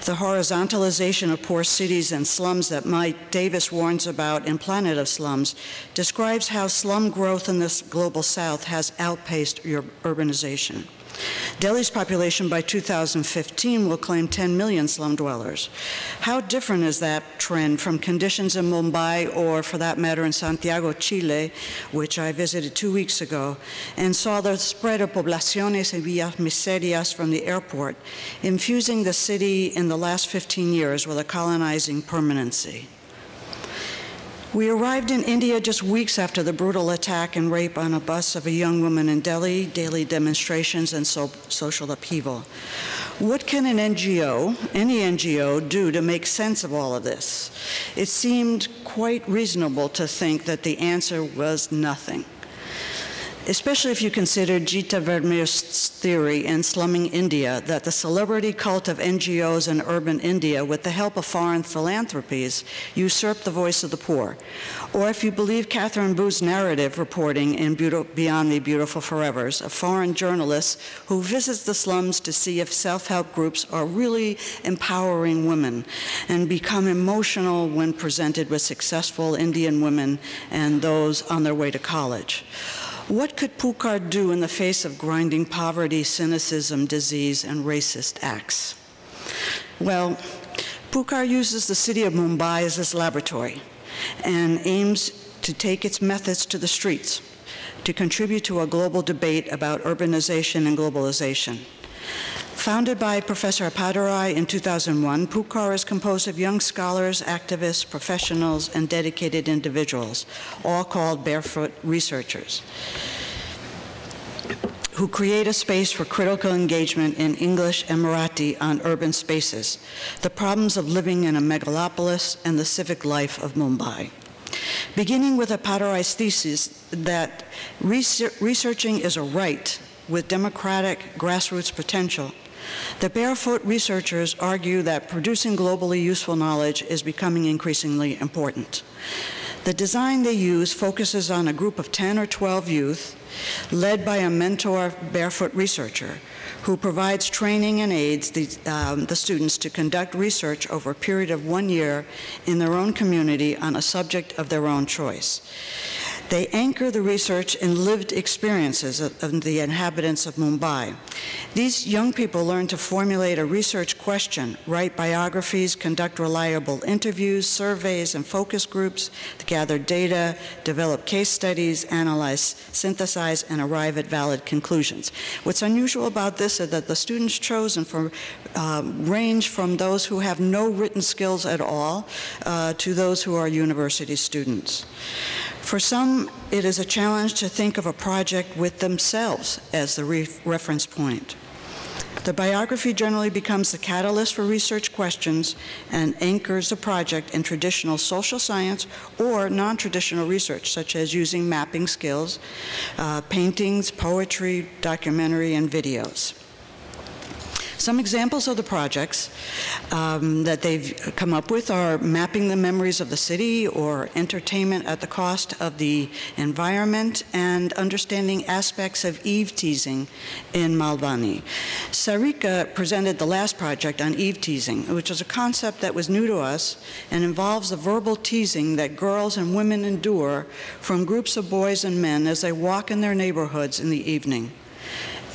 The horizontalization of poor cities and slums that Mike Davis warns about in Planet of Slums describes how slum growth in this global south has outpaced urbanization. Delhi's population by 2015 will claim 10 million slum dwellers. How different is that trend from conditions in Mumbai or, for that matter, in Santiago, Chile, which I visited 2 weeks ago, and saw the spread of poblaciones y villas miserias from the airport, infusing the city in the last 15 years with a colonizing permanency. We arrived in India just weeks after the brutal attack and rape on a bus of a young woman in Delhi, daily demonstrations, and social upheaval. What can an NGO, any NGO, do to make sense of all of this? It seemed quite reasonable to think that the answer was nothing, especially if you consider Jita Vermeer's theory in Slumming India that the celebrity cult of NGOs in urban India, with the help of foreign philanthropies, usurped the voice of the poor. Or if you believe Katherine Boo's narrative reporting in Beyond the Beautiful Forevers, a foreign journalist who visits the slums to see if self-help groups are really empowering women and become emotional when presented with successful Indian women and those on their way to college. What could Pukar do in the face of grinding poverty, cynicism, disease, and racist acts? Well, Pukar uses the city of Mumbai as its laboratory and aims to take its methods to the streets to contribute to a global debate about urbanization and globalization. Founded by Professor Appadurai in 2001, Pukar is composed of young scholars, activists, professionals, and dedicated individuals, all called barefoot researchers, who create a space for critical engagement in English and Marathi on urban spaces, the problems of living in a megalopolis, and the civic life of Mumbai. Beginning with Appadurai's thesis that researching is a right with democratic grassroots potential, the barefoot researchers argue that producing globally useful knowledge is becoming increasingly important. The design they use focuses on a group of 10 or 12 youth, led by a mentor barefoot researcher, who provides training and aids the students to conduct research over a period of 1 year in their own community on a subject of their own choice. They anchor the research in lived experiences of the inhabitants of Mumbai. These young people learn to formulate a research question, write biographies, conduct reliable interviews, surveys, and focus groups, to gather data, develop case studies, analyze, synthesize, and arrive at valid conclusions. What's unusual about this is that the students chosen range from those who have no written skills at all to those who are university students. For some, it is a challenge to think of a project with themselves as the reference point. The biography generally becomes the catalyst for research questions and anchors the project in traditional social science or non-traditional research, such as using mapping skills, paintings, poetry, documentary, and videos. Some examples of the projects that they've come up with are mapping the memories of the city, or entertainment at the cost of the environment, and understanding aspects of Eve teasing in Malbani. Sarika presented the last project on Eve teasing, which is a concept that was new to us and involves the verbal teasing that girls and women endure from groups of boys and men as they walk in their neighborhoods in the evening.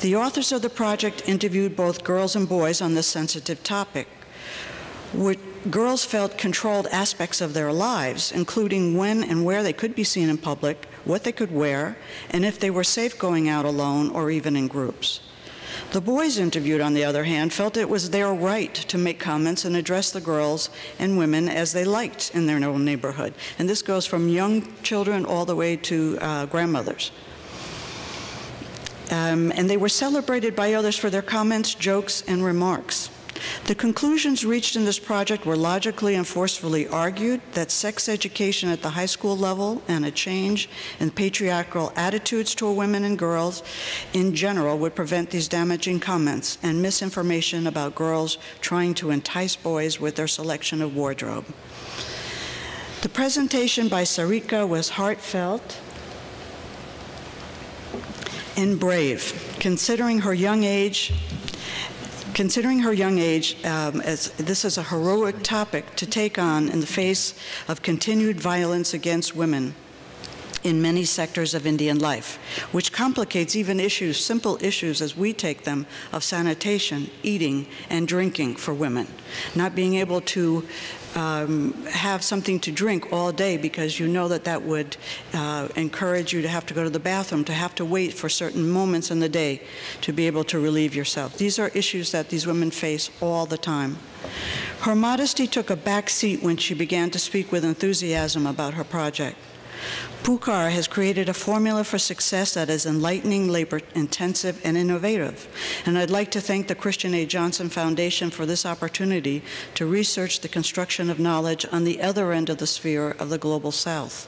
The authors of the project interviewed both girls and boys on this sensitive topic. Girls felt controlled aspects of their lives, including when and where they could be seen in public, what they could wear, and if they were safe going out alone or even in groups. The boys interviewed, on the other hand, felt it was their right to make comments and address the girls and women as they liked in their own neighborhood. And this goes from young children all the way to grandmothers. And they were celebrated by others for their comments, jokes, and remarks. The conclusions reached in this project were logically and forcefully argued that sex education at the high school level and a change in patriarchal attitudes toward women and girls in general would prevent these damaging comments and misinformation about girls trying to entice boys with their selection of wardrobe. The presentation by Sarika was heartfelt and brave, considering her young age, as this is a heroic topic to take on in the face of continued violence against women in many sectors of Indian life, which complicates even issues, simple issues as we take them, of sanitation, eating, and drinking for women. Not being able to have something to drink all day because you know that that would encourage you to have to go to the bathroom, to have to wait for certain moments in the day to be able to relieve yourself. These are issues that these women face all the time. Her modesty took a back seat when she began to speak with enthusiasm about her project. Pukar has created a formula for success that is enlightening, labor-intensive, and innovative. And I'd like to thank the Christian A. Johnson Foundation for this opportunity to research the construction of knowledge on the other end of the sphere of the Global South.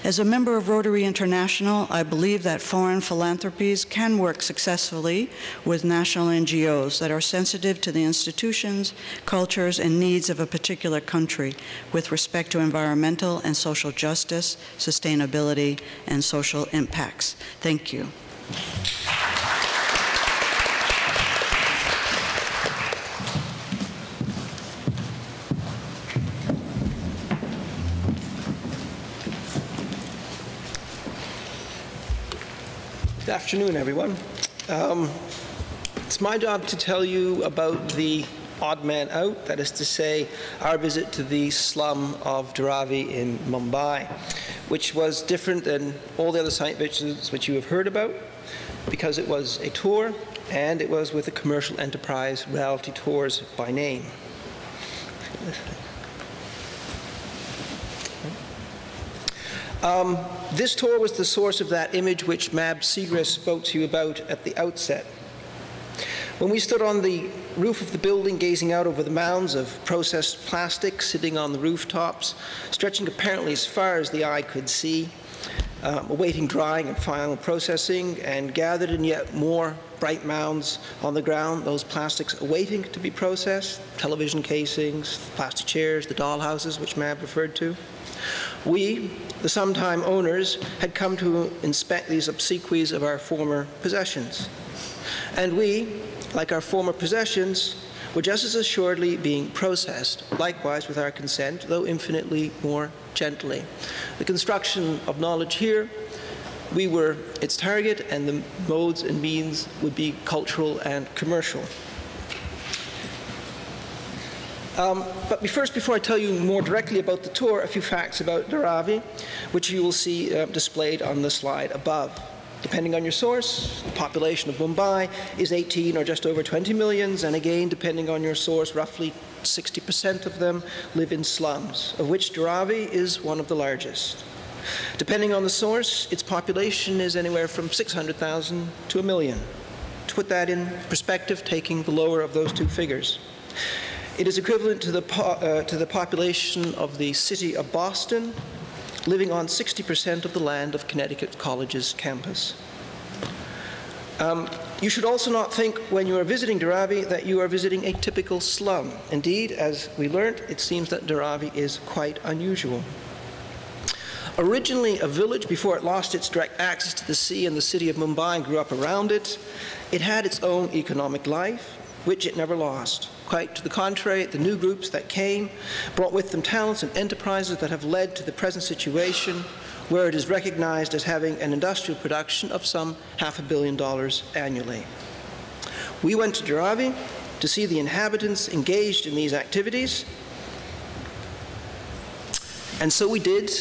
As a member of Rotary International, I believe that foreign philanthropies can work successfully with national NGOs that are sensitive to the institutions, cultures, and needs of a particular country with respect to environmental and social justice, sustainability, and social impacts. Thank you. Good afternoon, everyone. It's my job to tell you about the odd man out, that is to say, our visit to the slum of Dharavi in Mumbai, which was different than all the other site visits which you have heard about, because it was a tour, and it was with a commercial enterprise, Reality Tours by name. This tour was the source of that image which Mab Segrist spoke to you about at the outset. When we stood on the roof of the building gazing out over the mounds of processed plastic sitting on the rooftops, stretching apparently as far as the eye could see, awaiting drying and final processing, and gathered in yet more bright mounds on the ground, those plastics awaiting to be processed, television casings, plastic chairs, the dollhouses which Mab referred to. We, the sometime owners, had come to inspect these obsequies of our former possessions. And we, like our former possessions, were just as assuredly being processed, likewise with our consent, though infinitely more gently. The construction of knowledge here, we were its target, and the modes and means would be cultural and commercial. But first, before I tell you more directly about the tour, a few facts about Dharavi, which you will see displayed on the slide above. Depending on your source, the population of Mumbai is 18 or just over 20 millions, and again, depending on your source, roughly 60% of them live in slums, of which Dharavi is one of the largest. Depending on the source, its population is anywhere from 600,000 to 1 million. To put that in perspective, taking the lower of those two figures, it is equivalent to the population of the city of Boston, living on 60% of the land of Connecticut College's campus. You should also not think when you are visiting Dharavi that you are visiting a typical slum. Indeed, as we learned, it seems that Dharavi is quite unusual. Originally a village before it lost its direct access to the sea and the city of Mumbai and grew up around it, it had its own economic life, which it never lost. Quite to the contrary, the new groups that came brought with them talents and enterprises that have led to the present situation where it is recognized as having an industrial production of some $500 million annually. We went to Dharavi to see the inhabitants engaged in these activities, and so we did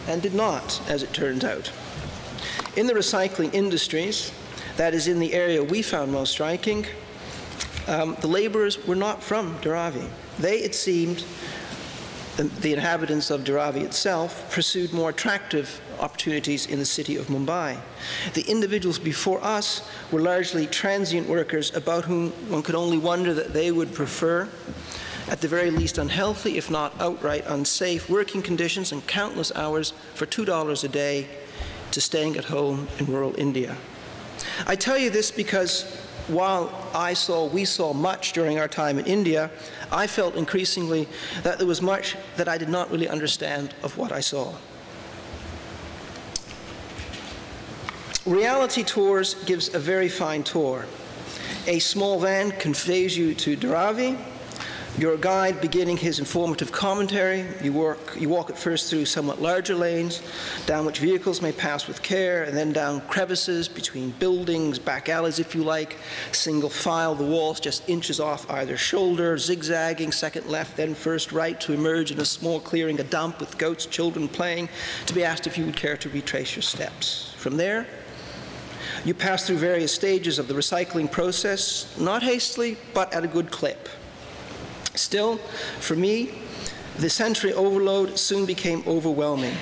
and did not, as it turns out. In the recycling industries, that is in the area we found most striking, the laborers were not from Dharavi. They, it seemed, the inhabitants of Dharavi itself, pursued more attractive opportunities in the city of Mumbai. The individuals before us were largely transient workers about whom one could only wonder that they would prefer, at the very least, unhealthy, if not outright unsafe, working conditions and countless hours for $2 a day to staying at home in rural India. I tell you this because while we saw much during our time in India, I felt increasingly that there was much that I did not really understand of what I saw. Reality Tours gives a very fine tour. A small van conveys you to Dharavi. Your guide beginning his informative commentary, you walk at first through somewhat larger lanes, down which vehicles may pass with care, and then down crevices between buildings, back alleys if you like, single file, the walls just inches off either shoulder, zigzagging, second left, then first right, to emerge in a small clearing, a dump with goats, children playing, to be asked if you would care to retrace your steps. From there, you pass through various stages of the recycling process, not hastily, but at a good clip. Still, for me, the sensory overload soon became overwhelming.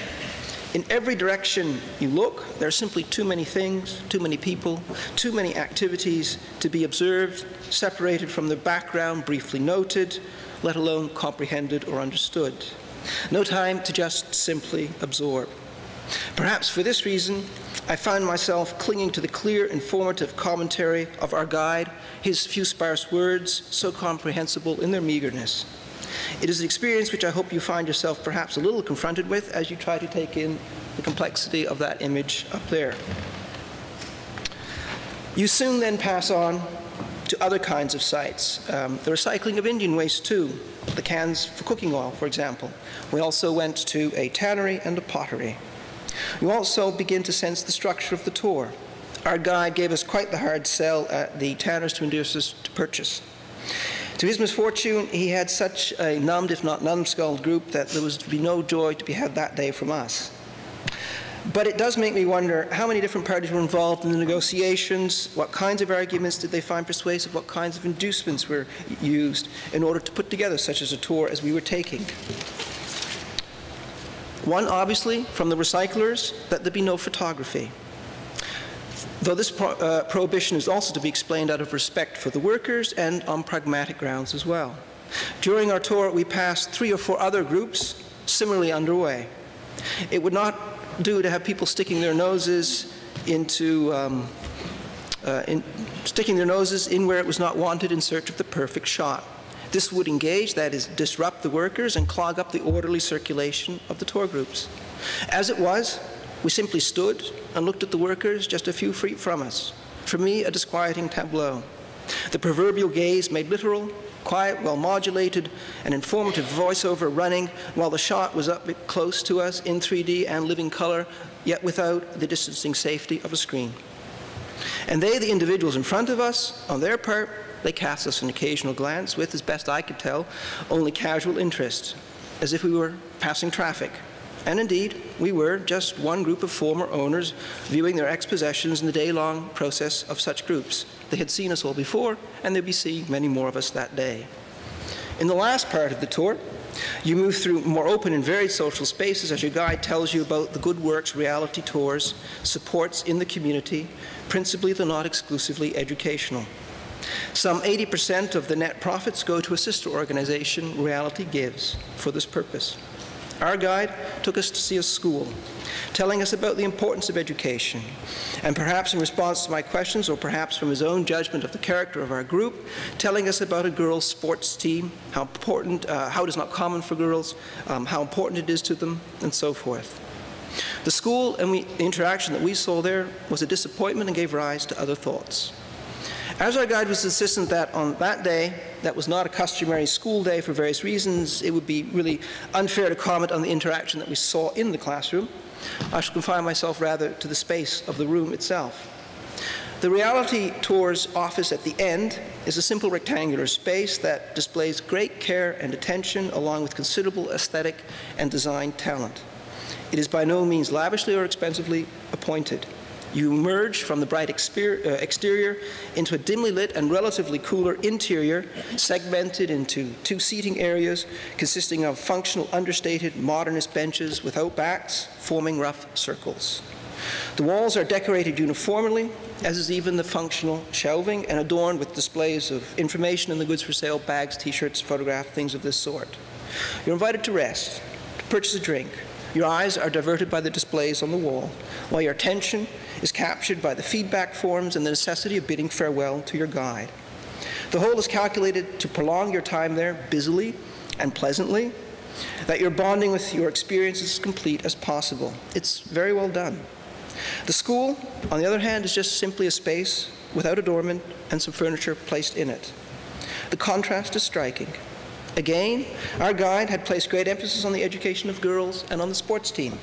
In every direction you look, there are simply too many things, too many people, too many activities to be observed, separated from the background, briefly noted, let alone comprehended or understood. No time to just simply absorb. Perhaps for this reason, I found myself clinging to the clear, informative commentary of our guide, his few sparse words, so comprehensible in their meagerness. It is an experience which I hope you find yourself perhaps a little confronted with as you try to take in the complexity of that image up there. You soon then pass on to other kinds of sites. The recycling of Indian waste too, the cans for cooking oil, for example. We also went to a tannery and a pottery. You also begin to sense the structure of the tour. Our guide gave us quite the hard sell at the tanners to induce us to purchase. To his misfortune, he had such a numbed, if not numbskulled group that there was to be no joy to be had that day from us. But it does make me wonder how many different parties were involved in the negotiations, what kinds of arguments did they find persuasive, what kinds of inducements were used in order to put together such as a tour as we were taking. One, obviously, from the recyclers, that there be no photography. Though this prohibition is also to be explained out of respect for the workers and on pragmatic grounds as well. During our tour, we passed 3 or 4 other groups similarly underway. It would not do to have people sticking their noses into in where it was not wanted in search of the perfect shot. This would engage, that is, disrupt the workers and clog up the orderly circulation of the tour groups. As it was, we simply stood and looked at the workers just a few feet from us. For me, a disquieting tableau. The proverbial gaze made literal, quiet, well-modulated, and informative voiceover running while the shot was up close to us in 3D and living color, yet without the distancing safety of a screen. And they, the individuals in front of us, on their part, they cast us an occasional glance with, as best I could tell, only casual interest, as if we were passing traffic. And indeed, we were just one group of former owners viewing their ex-possessions in the day-long process of such groups. They had seen us all before, and they'd be seeing many more of us that day. In the last part of the tour, you move through more open and varied social spaces as your guide tells you about the Good Works reality tours, supports in the community, principally though not exclusively educational. Some 80% of the net profits go to a sister organization, Reality Gives, for this purpose. Our guide took us to see a school, telling us about the importance of education, and perhaps in response to my questions, or perhaps from his own judgment of the character of our group, telling us about a girls' sports team, how important, how it is not common for girls, how important it is to them, and so forth. The school and the interaction that we saw there was a disappointment and gave rise to other thoughts. As our guide was insistent that on that day, that was not a customary school day for various reasons, it would be really unfair to comment on the interaction that we saw in the classroom. I shall confine myself rather to the space of the room itself. The Reality Tours office at the end is a simple rectangular space that displays great care and attention along with considerable aesthetic and design talent. It is by no means lavishly or expensively appointed. You emerge from the bright exterior into a dimly lit and relatively cooler interior, segmented into two seating areas consisting of functional, understated, modernist benches without backs, forming rough circles. The walls are decorated uniformly, as is even the functional shelving, and adorned with displays of information in the goods for sale, bags, t-shirts, photographs, things of this sort. You're invited to rest, to purchase a drink. Your eyes are diverted by the displays on the wall, while your attention is captured by the feedback forms and the necessity of bidding farewell to your guide. The whole is calculated to prolong your time there busily and pleasantly, that your bonding with your experience is as complete as possible. It's very well done. The school, on the other hand, is just simply a space without adornment and some furniture placed in it. The contrast is striking. Again, our guide had placed great emphasis on the education of girls and on the sports team.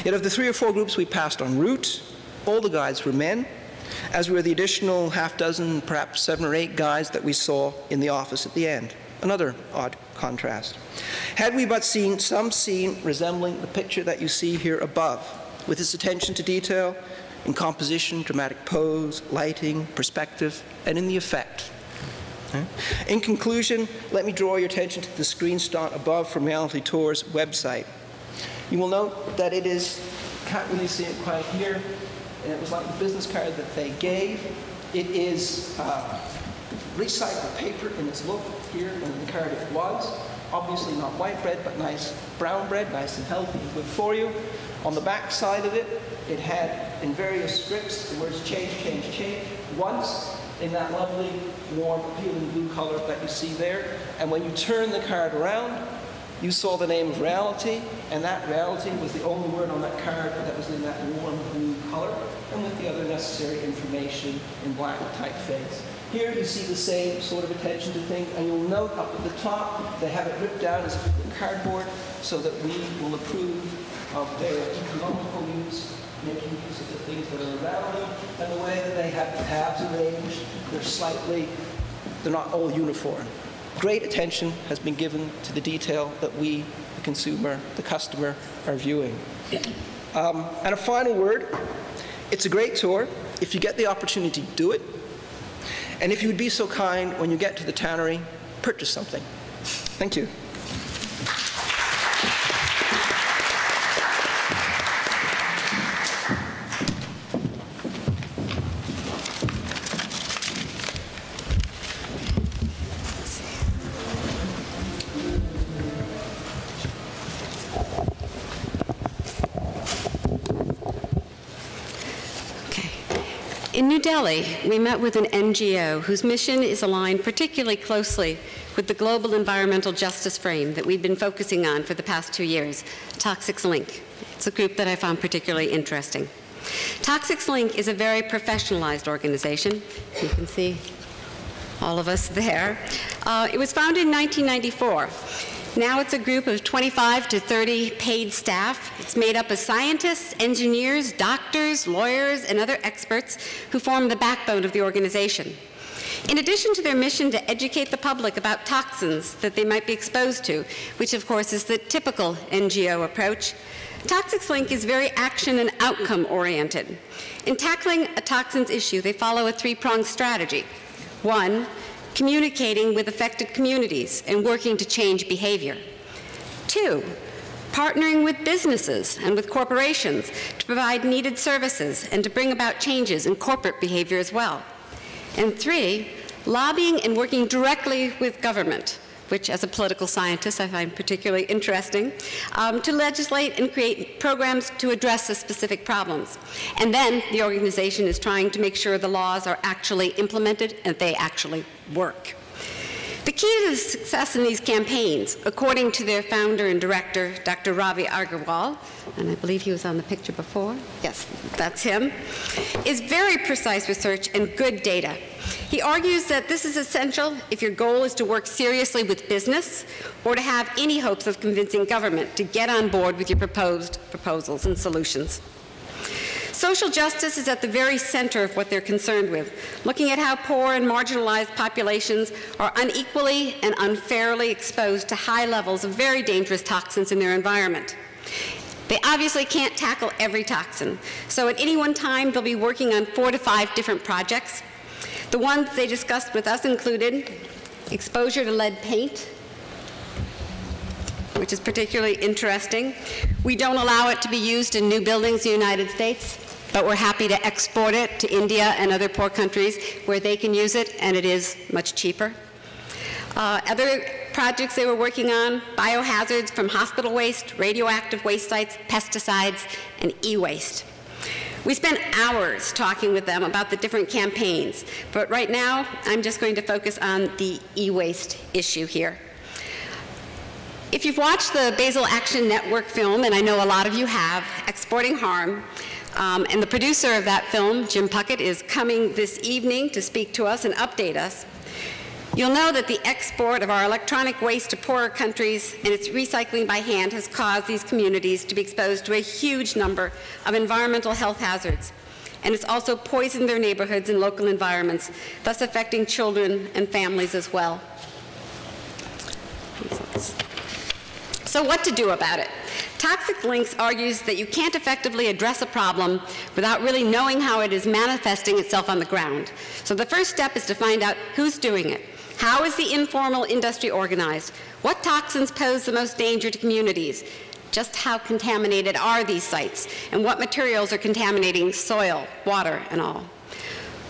Yet of the 3 or 4 groups we passed en route, all the guides were men, as were the additional half dozen, perhaps 7 or 8 guides that we saw in the office at the end. Another odd contrast. Had we but seen some scene resembling the picture that you see here above, with its attention to detail in composition, dramatic pose, lighting, perspective, and in the effect. In conclusion, let me draw your attention to the screenshot above from Reality Tours' website. You will note that it is, can't really see it quite here, and it was like the business card that they gave. It is recycled paper in its look here, and the card it was. Obviously not white bread, but nice brown bread, nice and healthy and good for you. On the back side of it, it had in various scripts the words change, change, change once, in that lovely, warm, appealing blue color that you see there. And when you turn the card around, you saw the name of Reality, and that Reality was the only word on that card that was in that warm blue color, and with the other necessary information in black typeface. Here you see the same sort of attention to things, and you'll note up at the top, they have it ripped down as cardboard so that we will approve of their economical use, making use of the things that are around them, and the way that they have the tabs arranged. They're not all uniform. Great attention has been given to the detail that we, the consumer, the customer, are viewing. And a final word, it's a great tour. If you get the opportunity, do it. And if you would be so kind, when you get to the tannery, purchase something. Thank you. In New Delhi, we met with an NGO whose mission is aligned particularly closely with the global environmental justice frame that we've been focusing on for the past 2 years, Toxics Link. It's a group that I found particularly interesting. Toxics Link is a very professionalized organization. You can see all of us there. It was founded in 1994. Now it's a group of 25 to 30 paid staff. It's made up of scientists, engineers, doctors, lawyers, and other experts who form the backbone of the organization. In addition to their mission to educate the public about toxins that they might be exposed to, which of course is the typical NGO approach, Toxics Link is very action and outcome oriented. In tackling a toxins issue, they follow a three-pronged strategy. One, communicating with affected communities and working to change behavior. Two, partnering with businesses and with corporations to provide needed services and to bring about changes in corporate behavior as well. And three, lobbying and working directly with government, which as a political scientist I find particularly interesting, to legislate and create programs to address the specific problems. And then the organization is trying to make sure the laws are actually implemented and they actually work. The key to the success in these campaigns, according to their founder and director, Dr. Ravi Agarwal, and I believe he was on the picture before. Yes, that's him, is very precise research and good data. He argues that this is essential if your goal is to work seriously with business or to have any hopes of convincing government to get on board with your proposed proposals and solutions. Social justice is at the very center of what they're concerned with, looking at how poor and marginalized populations are unequally and unfairly exposed to high levels of very dangerous toxins in their environment. They obviously can't tackle every toxin, so at any one time they'll be working on 4 to 5 different projects. The ones they discussed with us included exposure to lead paint, which is particularly interesting. We don't allow it to be used in new buildings in the United States, but we're happy to export it to India and other poor countries where they can use it, and it is much cheaper. Other projects they were working on, biohazards from hospital waste, radioactive waste sites, pesticides, and e-waste. We spent hours talking with them about the different campaigns, but right now I'm just going to focus on the e-waste issue here. If you've watched the Basel Action Network film, and I know a lot of you have, Exporting Harm, and the producer of that film, Jim Puckett, is coming this evening to speak to us and update us, you'll know that the export of our electronic waste to poorer countries and its recycling by hand has caused these communities to be exposed to a huge number of environmental health hazards. And it's also poisoned their neighborhoods and local environments, thus affecting children and families as well. So what to do about it? Toxic Links argues that you can't effectively address a problem without really knowing how it is manifesting itself on the ground. So the first step is to find out who's doing it. How is the informal industry organized? What toxins pose the most danger to communities? Just how contaminated are these sites? And what materials are contaminating soil, water, and all?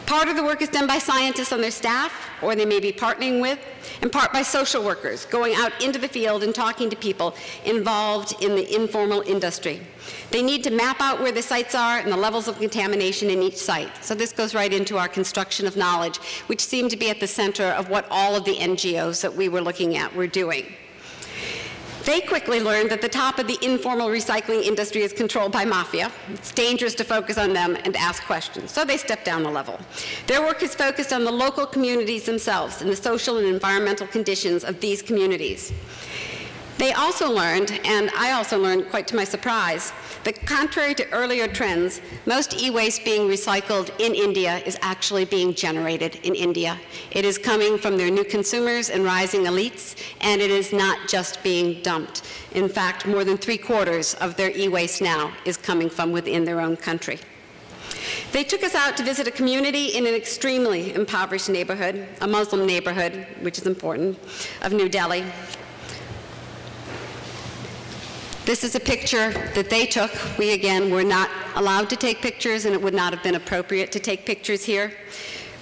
Part of the work is done by scientists on their staff, or they may be partnering with, and part by social workers, going out into the field and talking to people involved in the informal industry. They need to map out where the sites are and the levels of contamination in each site. So this goes right into our construction of knowledge, which seemed to be at the center of what all of the NGOs that we were looking at were doing. They quickly learned that the top of the informal recycling industry is controlled by mafia. It's dangerous to focus on them and ask questions, so they stepped down a level. Their work is focused on the local communities themselves and the social and environmental conditions of these communities. They also learned, and I also learned quite to my surprise, that contrary to earlier trends, most e-waste being recycled in India is actually being generated in India. It is coming from their new consumers and rising elites, and it is not just being dumped. In fact, more than 3/4 of their e-waste now is coming from within their own country. They took us out to visit a community in an extremely impoverished neighborhood, a Muslim neighborhood, which is important, of New Delhi. This is a picture that they took. We, again, were not allowed to take pictures, and it would not have been appropriate to take pictures here.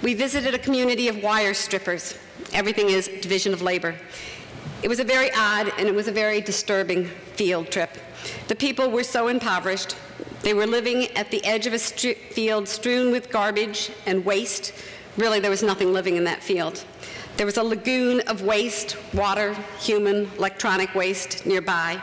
We visited a community of wire strippers. Everything is division of labor. It was a very odd and it was a very disturbing field trip. The people were so impoverished. They were living at the edge of a field strewn with garbage and waste. Really, there was nothing living in that field. There was a lagoon of waste, water, human, electronic waste nearby.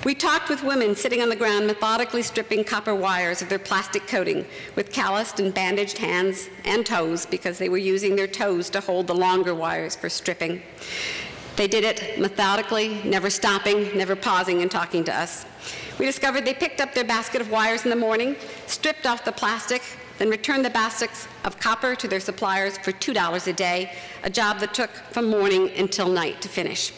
We talked with women sitting on the ground methodically stripping copper wires of their plastic coating with calloused and bandaged hands and toes because they were using their toes to hold the longer wires for stripping. They did it methodically, never stopping, never pausing and talking to us. We discovered they picked up their basket of wires in the morning, stripped off the plastic, then returned the baskets of copper to their suppliers for $2 a day, a job that took from morning until night to finish.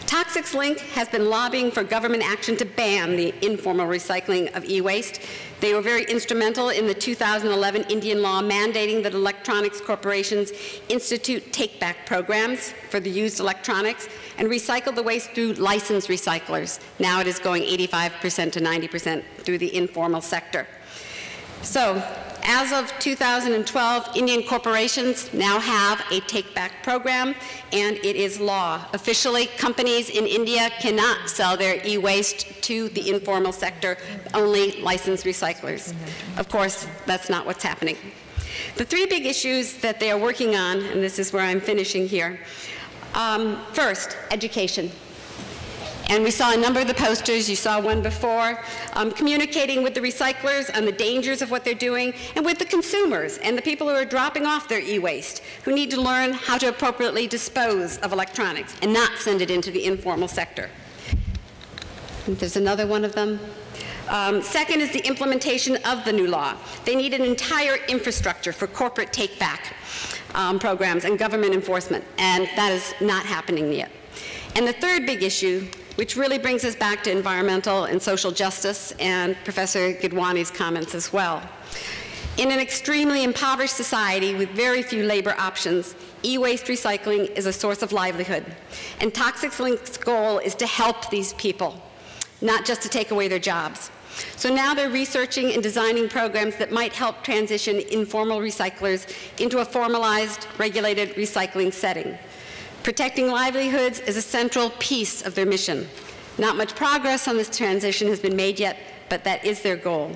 Toxics Link has been lobbying for government action to ban the informal recycling of e-waste. They were very instrumental in the 2011 Indian law mandating that electronics corporations institute take-back programs for the used electronics and recycle the waste through licensed recyclers. Now it is going 85% to 90% through the informal sector. So, as of 2012, Indian corporations now have a take-back program, and it is law. Officially, companies in India cannot sell their e-waste to the informal sector, only licensed recyclers. Of course, that's not what's happening. The three big issues that they are working on, and this is where I'm finishing here. First, education. And we saw a number of the posters, you saw one before, communicating with the recyclers on the dangers of what they're doing, and with the consumers and the people who are dropping off their e-waste, who need to learn how to appropriately dispose of electronics and not send it into the informal sector. There's another one of them. Second is the implementation of the new law. They need an entire infrastructure for corporate take-back programs and government enforcement, and that is not happening yet. And the third big issue, which really brings us back to environmental and social justice and Professor Gidwani's comments as well. In an extremely impoverished society with very few labor options, e-waste recycling is a source of livelihood. And Toxics Link's goal is to help these people, not just to take away their jobs. So now they're researching and designing programs that might help transition informal recyclers into a formalized, regulated recycling setting. Protecting livelihoods is a central piece of their mission. Not much progress on this transition has been made yet, but that is their goal.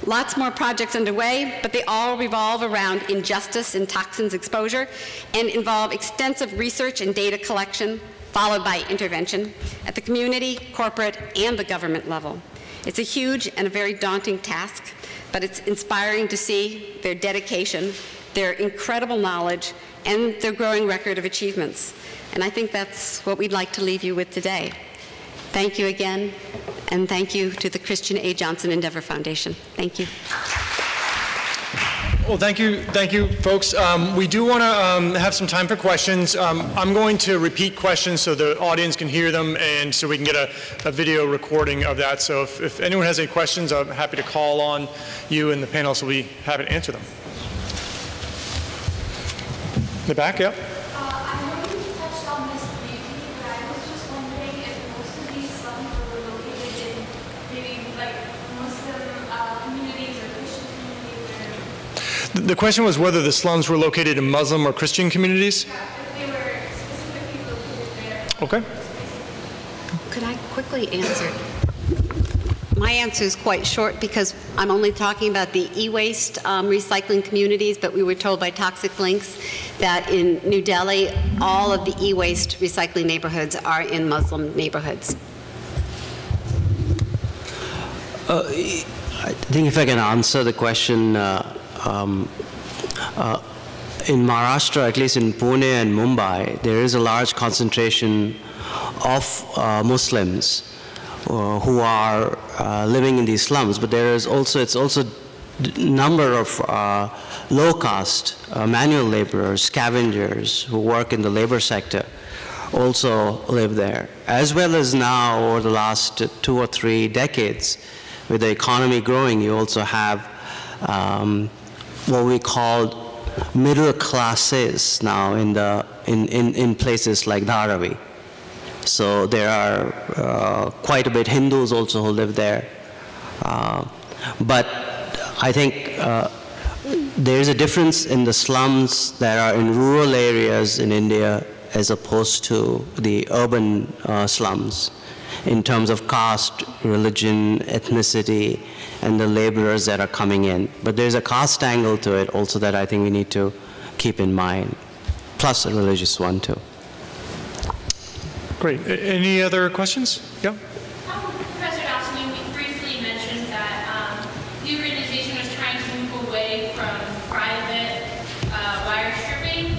Lots more projects underway, but they all revolve around injustice and toxins exposure and involve extensive research and data collection, followed by intervention at the community, corporate, and the government level. It's a huge and a very daunting task, but it's inspiring to see their dedication, their incredible knowledge, and their growing record of achievements. And I think that's what we'd like to leave you with today. Thank you again, and thank you to the Christian A. Johnson Endeavor Foundation. Thank you. Well, thank you, folks. We do want to have some time for questions. I'm going to repeat questions so the audience can hear them and so we can get a video recording of that. So if anyone has any questions, I'm happy to call on you and the panelists will be happy to answer them. In the back, yeah. I know you touched on this briefly, but I was just wondering if most of these slums were located in maybe like Muslim communities or Christian communities. The question was whether the slums were located in Muslim or Christian communities? Yeah, if they were specifically located there. Okay. Could I quickly answer? My answer is quite short because I'm only talking about the e-waste recycling communities, but we were told by Toxic Links that in New Delhi, all of the e-waste recycling neighborhoods are in Muslim neighborhoods. I think if I can answer the question, in Maharashtra, at least in Pune and Mumbai, there is a large concentration of Muslims who are living in these slums, but there is also, it's also a number of low-caste manual laborers, scavengers who work in the labor sector also live there, as well as now over the last 2 or 3 decades, with the economy growing, you also have what we call middle classes now in places like Dharavi. So there are quite a bit Hindus also who live there. But I think there is a difference in the slums that are in rural areas in India as opposed to the urban slums in terms of caste, religion, ethnicity, and the laborers that are coming in. But there's a caste angle to it also that I think we need to keep in mind, plus a religious one too. Great. Any other questions? Yeah. Professor Dawson, you briefly mentioned that the organization was trying to move away from private wire stripping.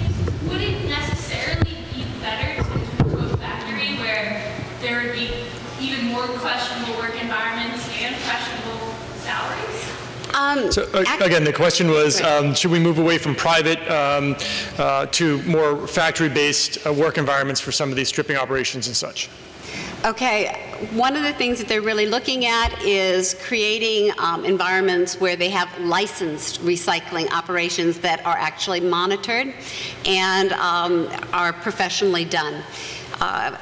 Would it necessarily be better to move to a factory where there would be even more questionable work environments and questionable salaries? So again, the question was, should we move away from private to more factory-based work environments for some of these stripping operations and such? Okay, one of the things that they're really looking at is creating environments where they have licensed recycling operations that are actually monitored and are professionally done.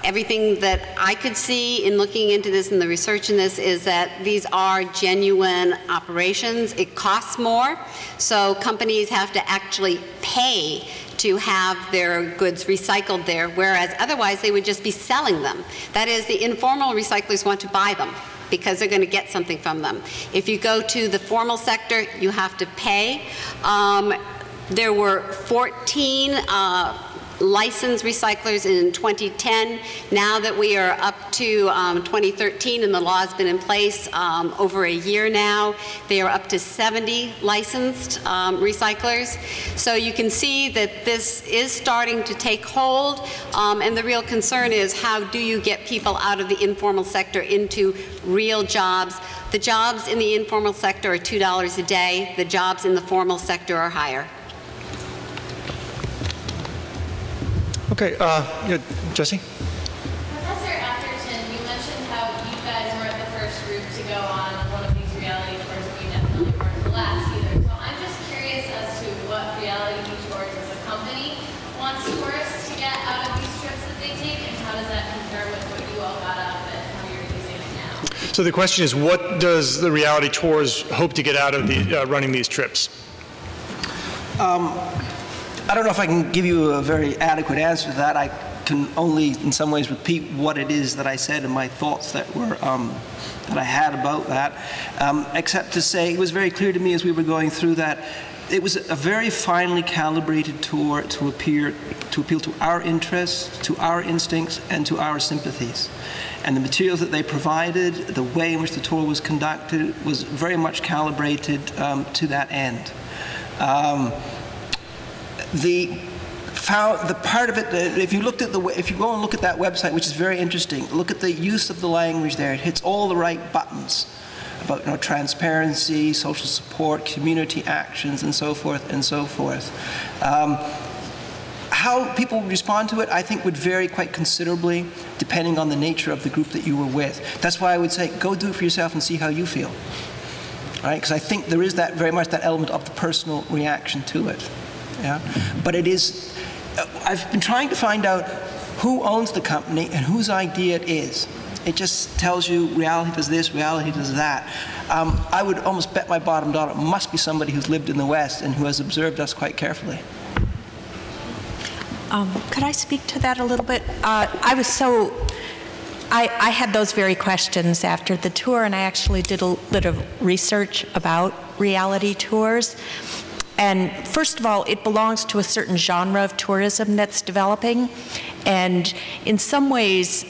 Everything that I could see in looking into this and the research in this is that these are genuine operations. It costs more, so companies have to actually pay to have their goods recycled there, whereas otherwise they would just be selling them. That is, the informal recyclers want to buy them because they're going to get something from them. If you go to the formal sector, you have to pay. There were 14 licensed recyclers in 2010. Now that we are up to 2013 and the law has been in place over a year now, they are up to 70 licensed recyclers. So you can see that this is starting to take hold, and the real concern is how do you get people out of the informal sector into real jobs. The jobs in the informal sector are $2 a day. The jobs in the formal sector are higher. Okay, Jesse? Professor Atherton, you mentioned how you guys weren't the first group to go on one of these reality tours, and you definitely weren't the last either. So I'm just curious as to what reality tours as a company wants tourists to get out of these trips that they take, and how does that compare with what you all got out of it and how you're using it now? So the question is, what does the reality tours hope to get out of the, running these trips? I don't know if I can give you a very adequate answer to that. I can only, in some ways, repeat what it is that I said and my thoughts that were that I had about that. Except to say, it was very clear to me as we were going through that it was a very finely calibrated tour to appeal to our interests, to our instincts, and to our sympathies. And the materials that they provided, the way in which the tour was conducted, was very much calibrated to that end. The part of it, if you go and look at that website, which is very interesting, look at the use of the language there. It hits all the right buttons about transparency, social support, community actions, and so forth and so forth. How people respond to it, I think, would vary quite considerably depending on the nature of the group that you were with. That's why I would say, go do it for yourself and see how you feel. Right? Because I think there is that very much that element of the personal reaction to it. Yeah? But it is, I've been trying to find out who owns the company and whose idea it is. It just tells you reality does this, reality does that. I would almost bet my bottom dollar it must be somebody who's lived in the West and who has observed us quite carefully. Could I speak to that a little bit? I had those very questions after the tour, and I actually did a little research about reality tours. And first of all, it belongs to a certain genre of tourism that's developing. And in some ways,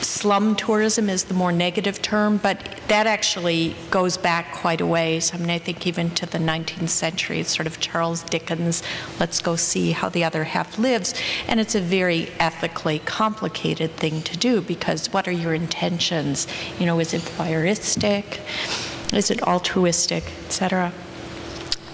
slum tourism is the more negative term, but that actually goes back quite a ways. I mean, I think even to the 19th century, it's sort of Charles Dickens, let's go see how the other half lives. And it's a very ethically complicated thing to do, because what are your intentions? You know, is it voyeuristic? Is it altruistic, et cetera?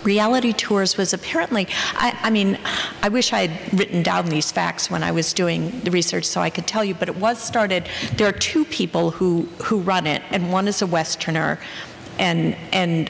Reality tours was apparently, I mean, I wish I had written down these facts when I was doing the research so I could tell you, but it was started, there are two people who run it, and one is a Westerner, and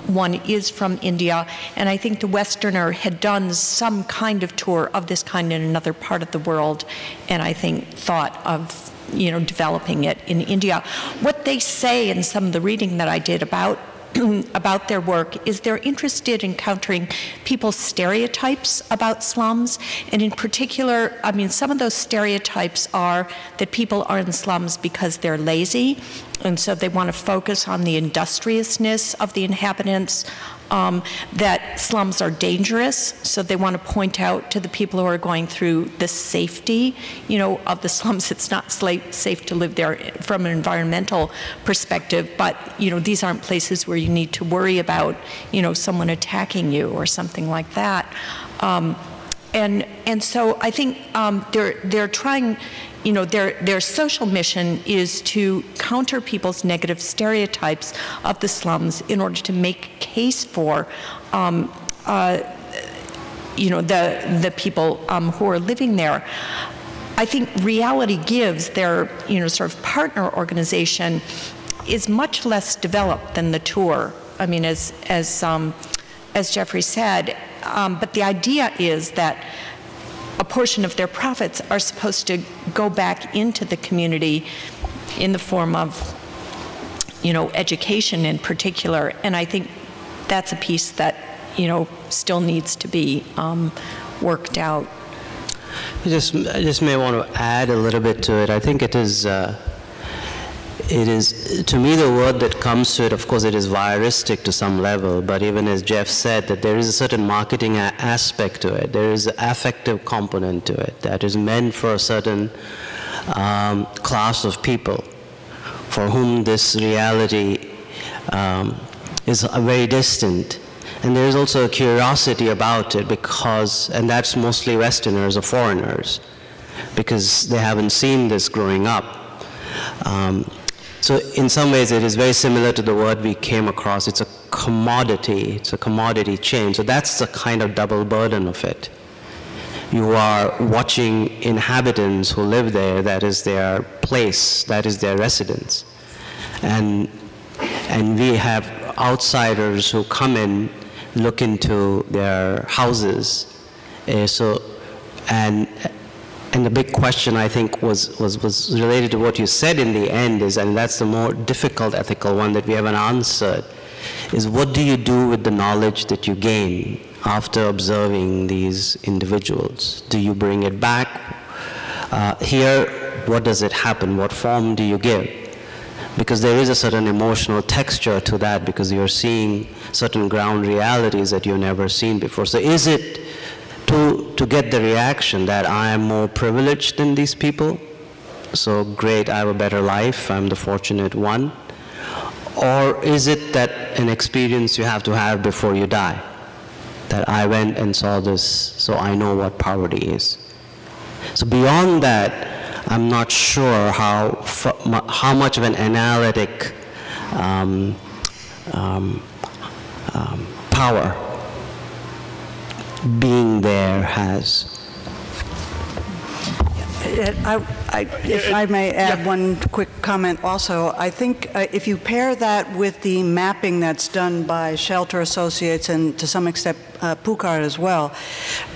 one is from India, and I think the Westerner had done some kind of tour of this kind in another part of the world, and I think thought of, you know, developing it in India. What they say in some of the reading that I did about their work is they're interested in countering people's stereotypes about slums, and in particular, I mean, some of those stereotypes are that people are in slums because they're lazy, and so they want to focus on the industriousness of the inhabitants, that slums are dangerous, so they want to point out to the people who are going through the safety, of the slums. It's not safe to live there from an environmental perspective, but, these aren't places where you need to worry about, someone attacking you or something like that. And so I think they're trying, their social mission is to counter people's negative stereotypes of the slums in order to make a case for, the people who are living there. I think Reality Gives, their, sort of partner organization, is much less developed than the tour. I mean, as Jeffrey said, but the idea is that a portion of their profits are supposed to go back into the community in the form of, education in particular. And I think that's a piece that, still needs to be worked out. I just may want to add a little bit to it. I think it is, to me, the word that comes to it, of course, it is voyeuristic to some level, but even as Jeff said, that there is a certain marketing aspect to it. There is an affective component to it that is meant for a certain class of people for whom this reality is very distant. And there is also a curiosity about it because, and that's mostly Westerners or foreigners, because they haven't seen this growing up. So in some ways it is very similar to the word we came across. It's a commodity chain. So that's the kind of double burden of it. You are watching inhabitants who live there, that is their place, that is their residence. And we have outsiders who come in, look into their houses. And the big question, I think, was related to what you said in the end is, and that's the more difficult ethical one that we haven't answered, is what do you do with the knowledge that you gain after observing these individuals? Do you bring it back? Here, what does it happen? What form do you give? Because there is a certain emotional texture to that, because you're seeing certain ground realities that you've never seen before. So is it to get the reaction that I am more privileged than these people, so great, I have a better life, I'm the fortunate one? Or is it that an experience you have to have before you die? That I went and saw this, so I know what poverty is. So beyond that, I'm not sure how much of an analytic power being there has. If I may add one quick comment also, I think if you pair that with the mapping that's done by Shelter Associates and to some extent PUCAR as well,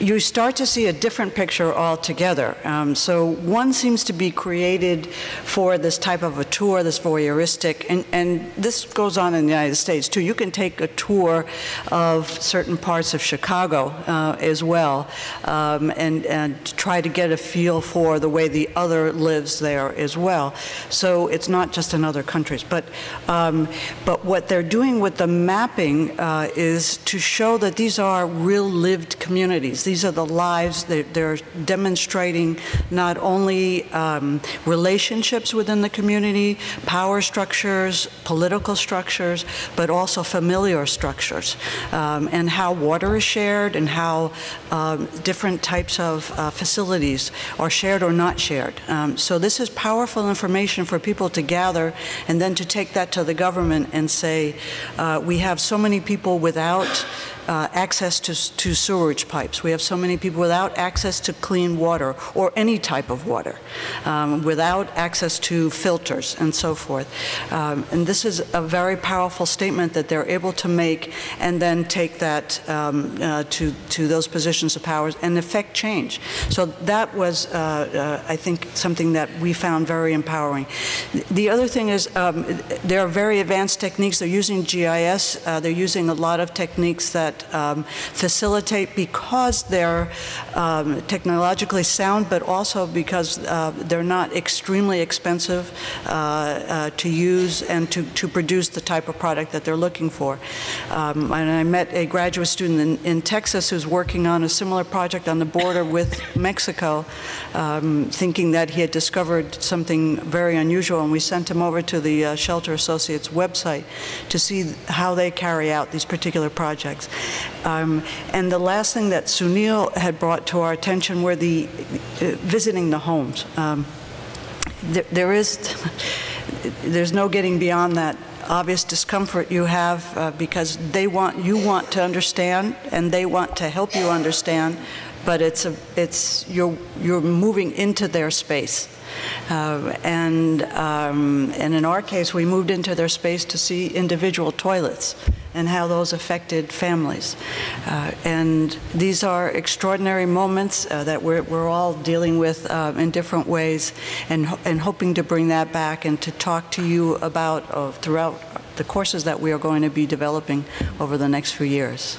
you start to see a different picture altogether. So one seems to be created for this type of a tour, this voyeuristic, and this goes on in the United States too. You can take a tour of certain parts of Chicago as well, and try to get a feel for the way the other lives there as well. So it's not just in other countries, but what they're doing with the mapping is to show that these are real lived communities. These are the lives. They're demonstrating not only relationships within the community, power structures, political structures, but also familiar structures, and how water is shared and how different types of facilities are shared or not shared. So this is powerful information for people to gather and then to take that to the government and say, we have so many people without access to sewerage pipes. We have so many people without access to clean water or any type of water, without access to filters and so forth. And this is a very powerful statement that they're able to make and then take that to those positions of power and affect change. So that was, I think, something that we found very empowering. The other thing is there are very advanced techniques. They're using GIS. They're using a lot of techniques that that facilitate, because they're technologically sound, but also because they're not extremely expensive to use and to produce the type of product that they're looking for. And I met a graduate student in Texas who's working on a similar project on the border with Mexico, thinking that he had discovered something very unusual, and we sent him over to the Shelter Associates website to see how they carry out these particular projects. And the last thing that Sunil had brought to our attention were the visiting the homes. There's no getting beyond that obvious discomfort you have because you want to understand and they want to help you understand, but you're moving into their space. And in our case, we moved into their space to see individual toilets and how those affected families. And these are extraordinary moments that we're all dealing with in different ways, and hoping to bring that back and to talk to you about throughout the courses that we are going to be developing over the next few years.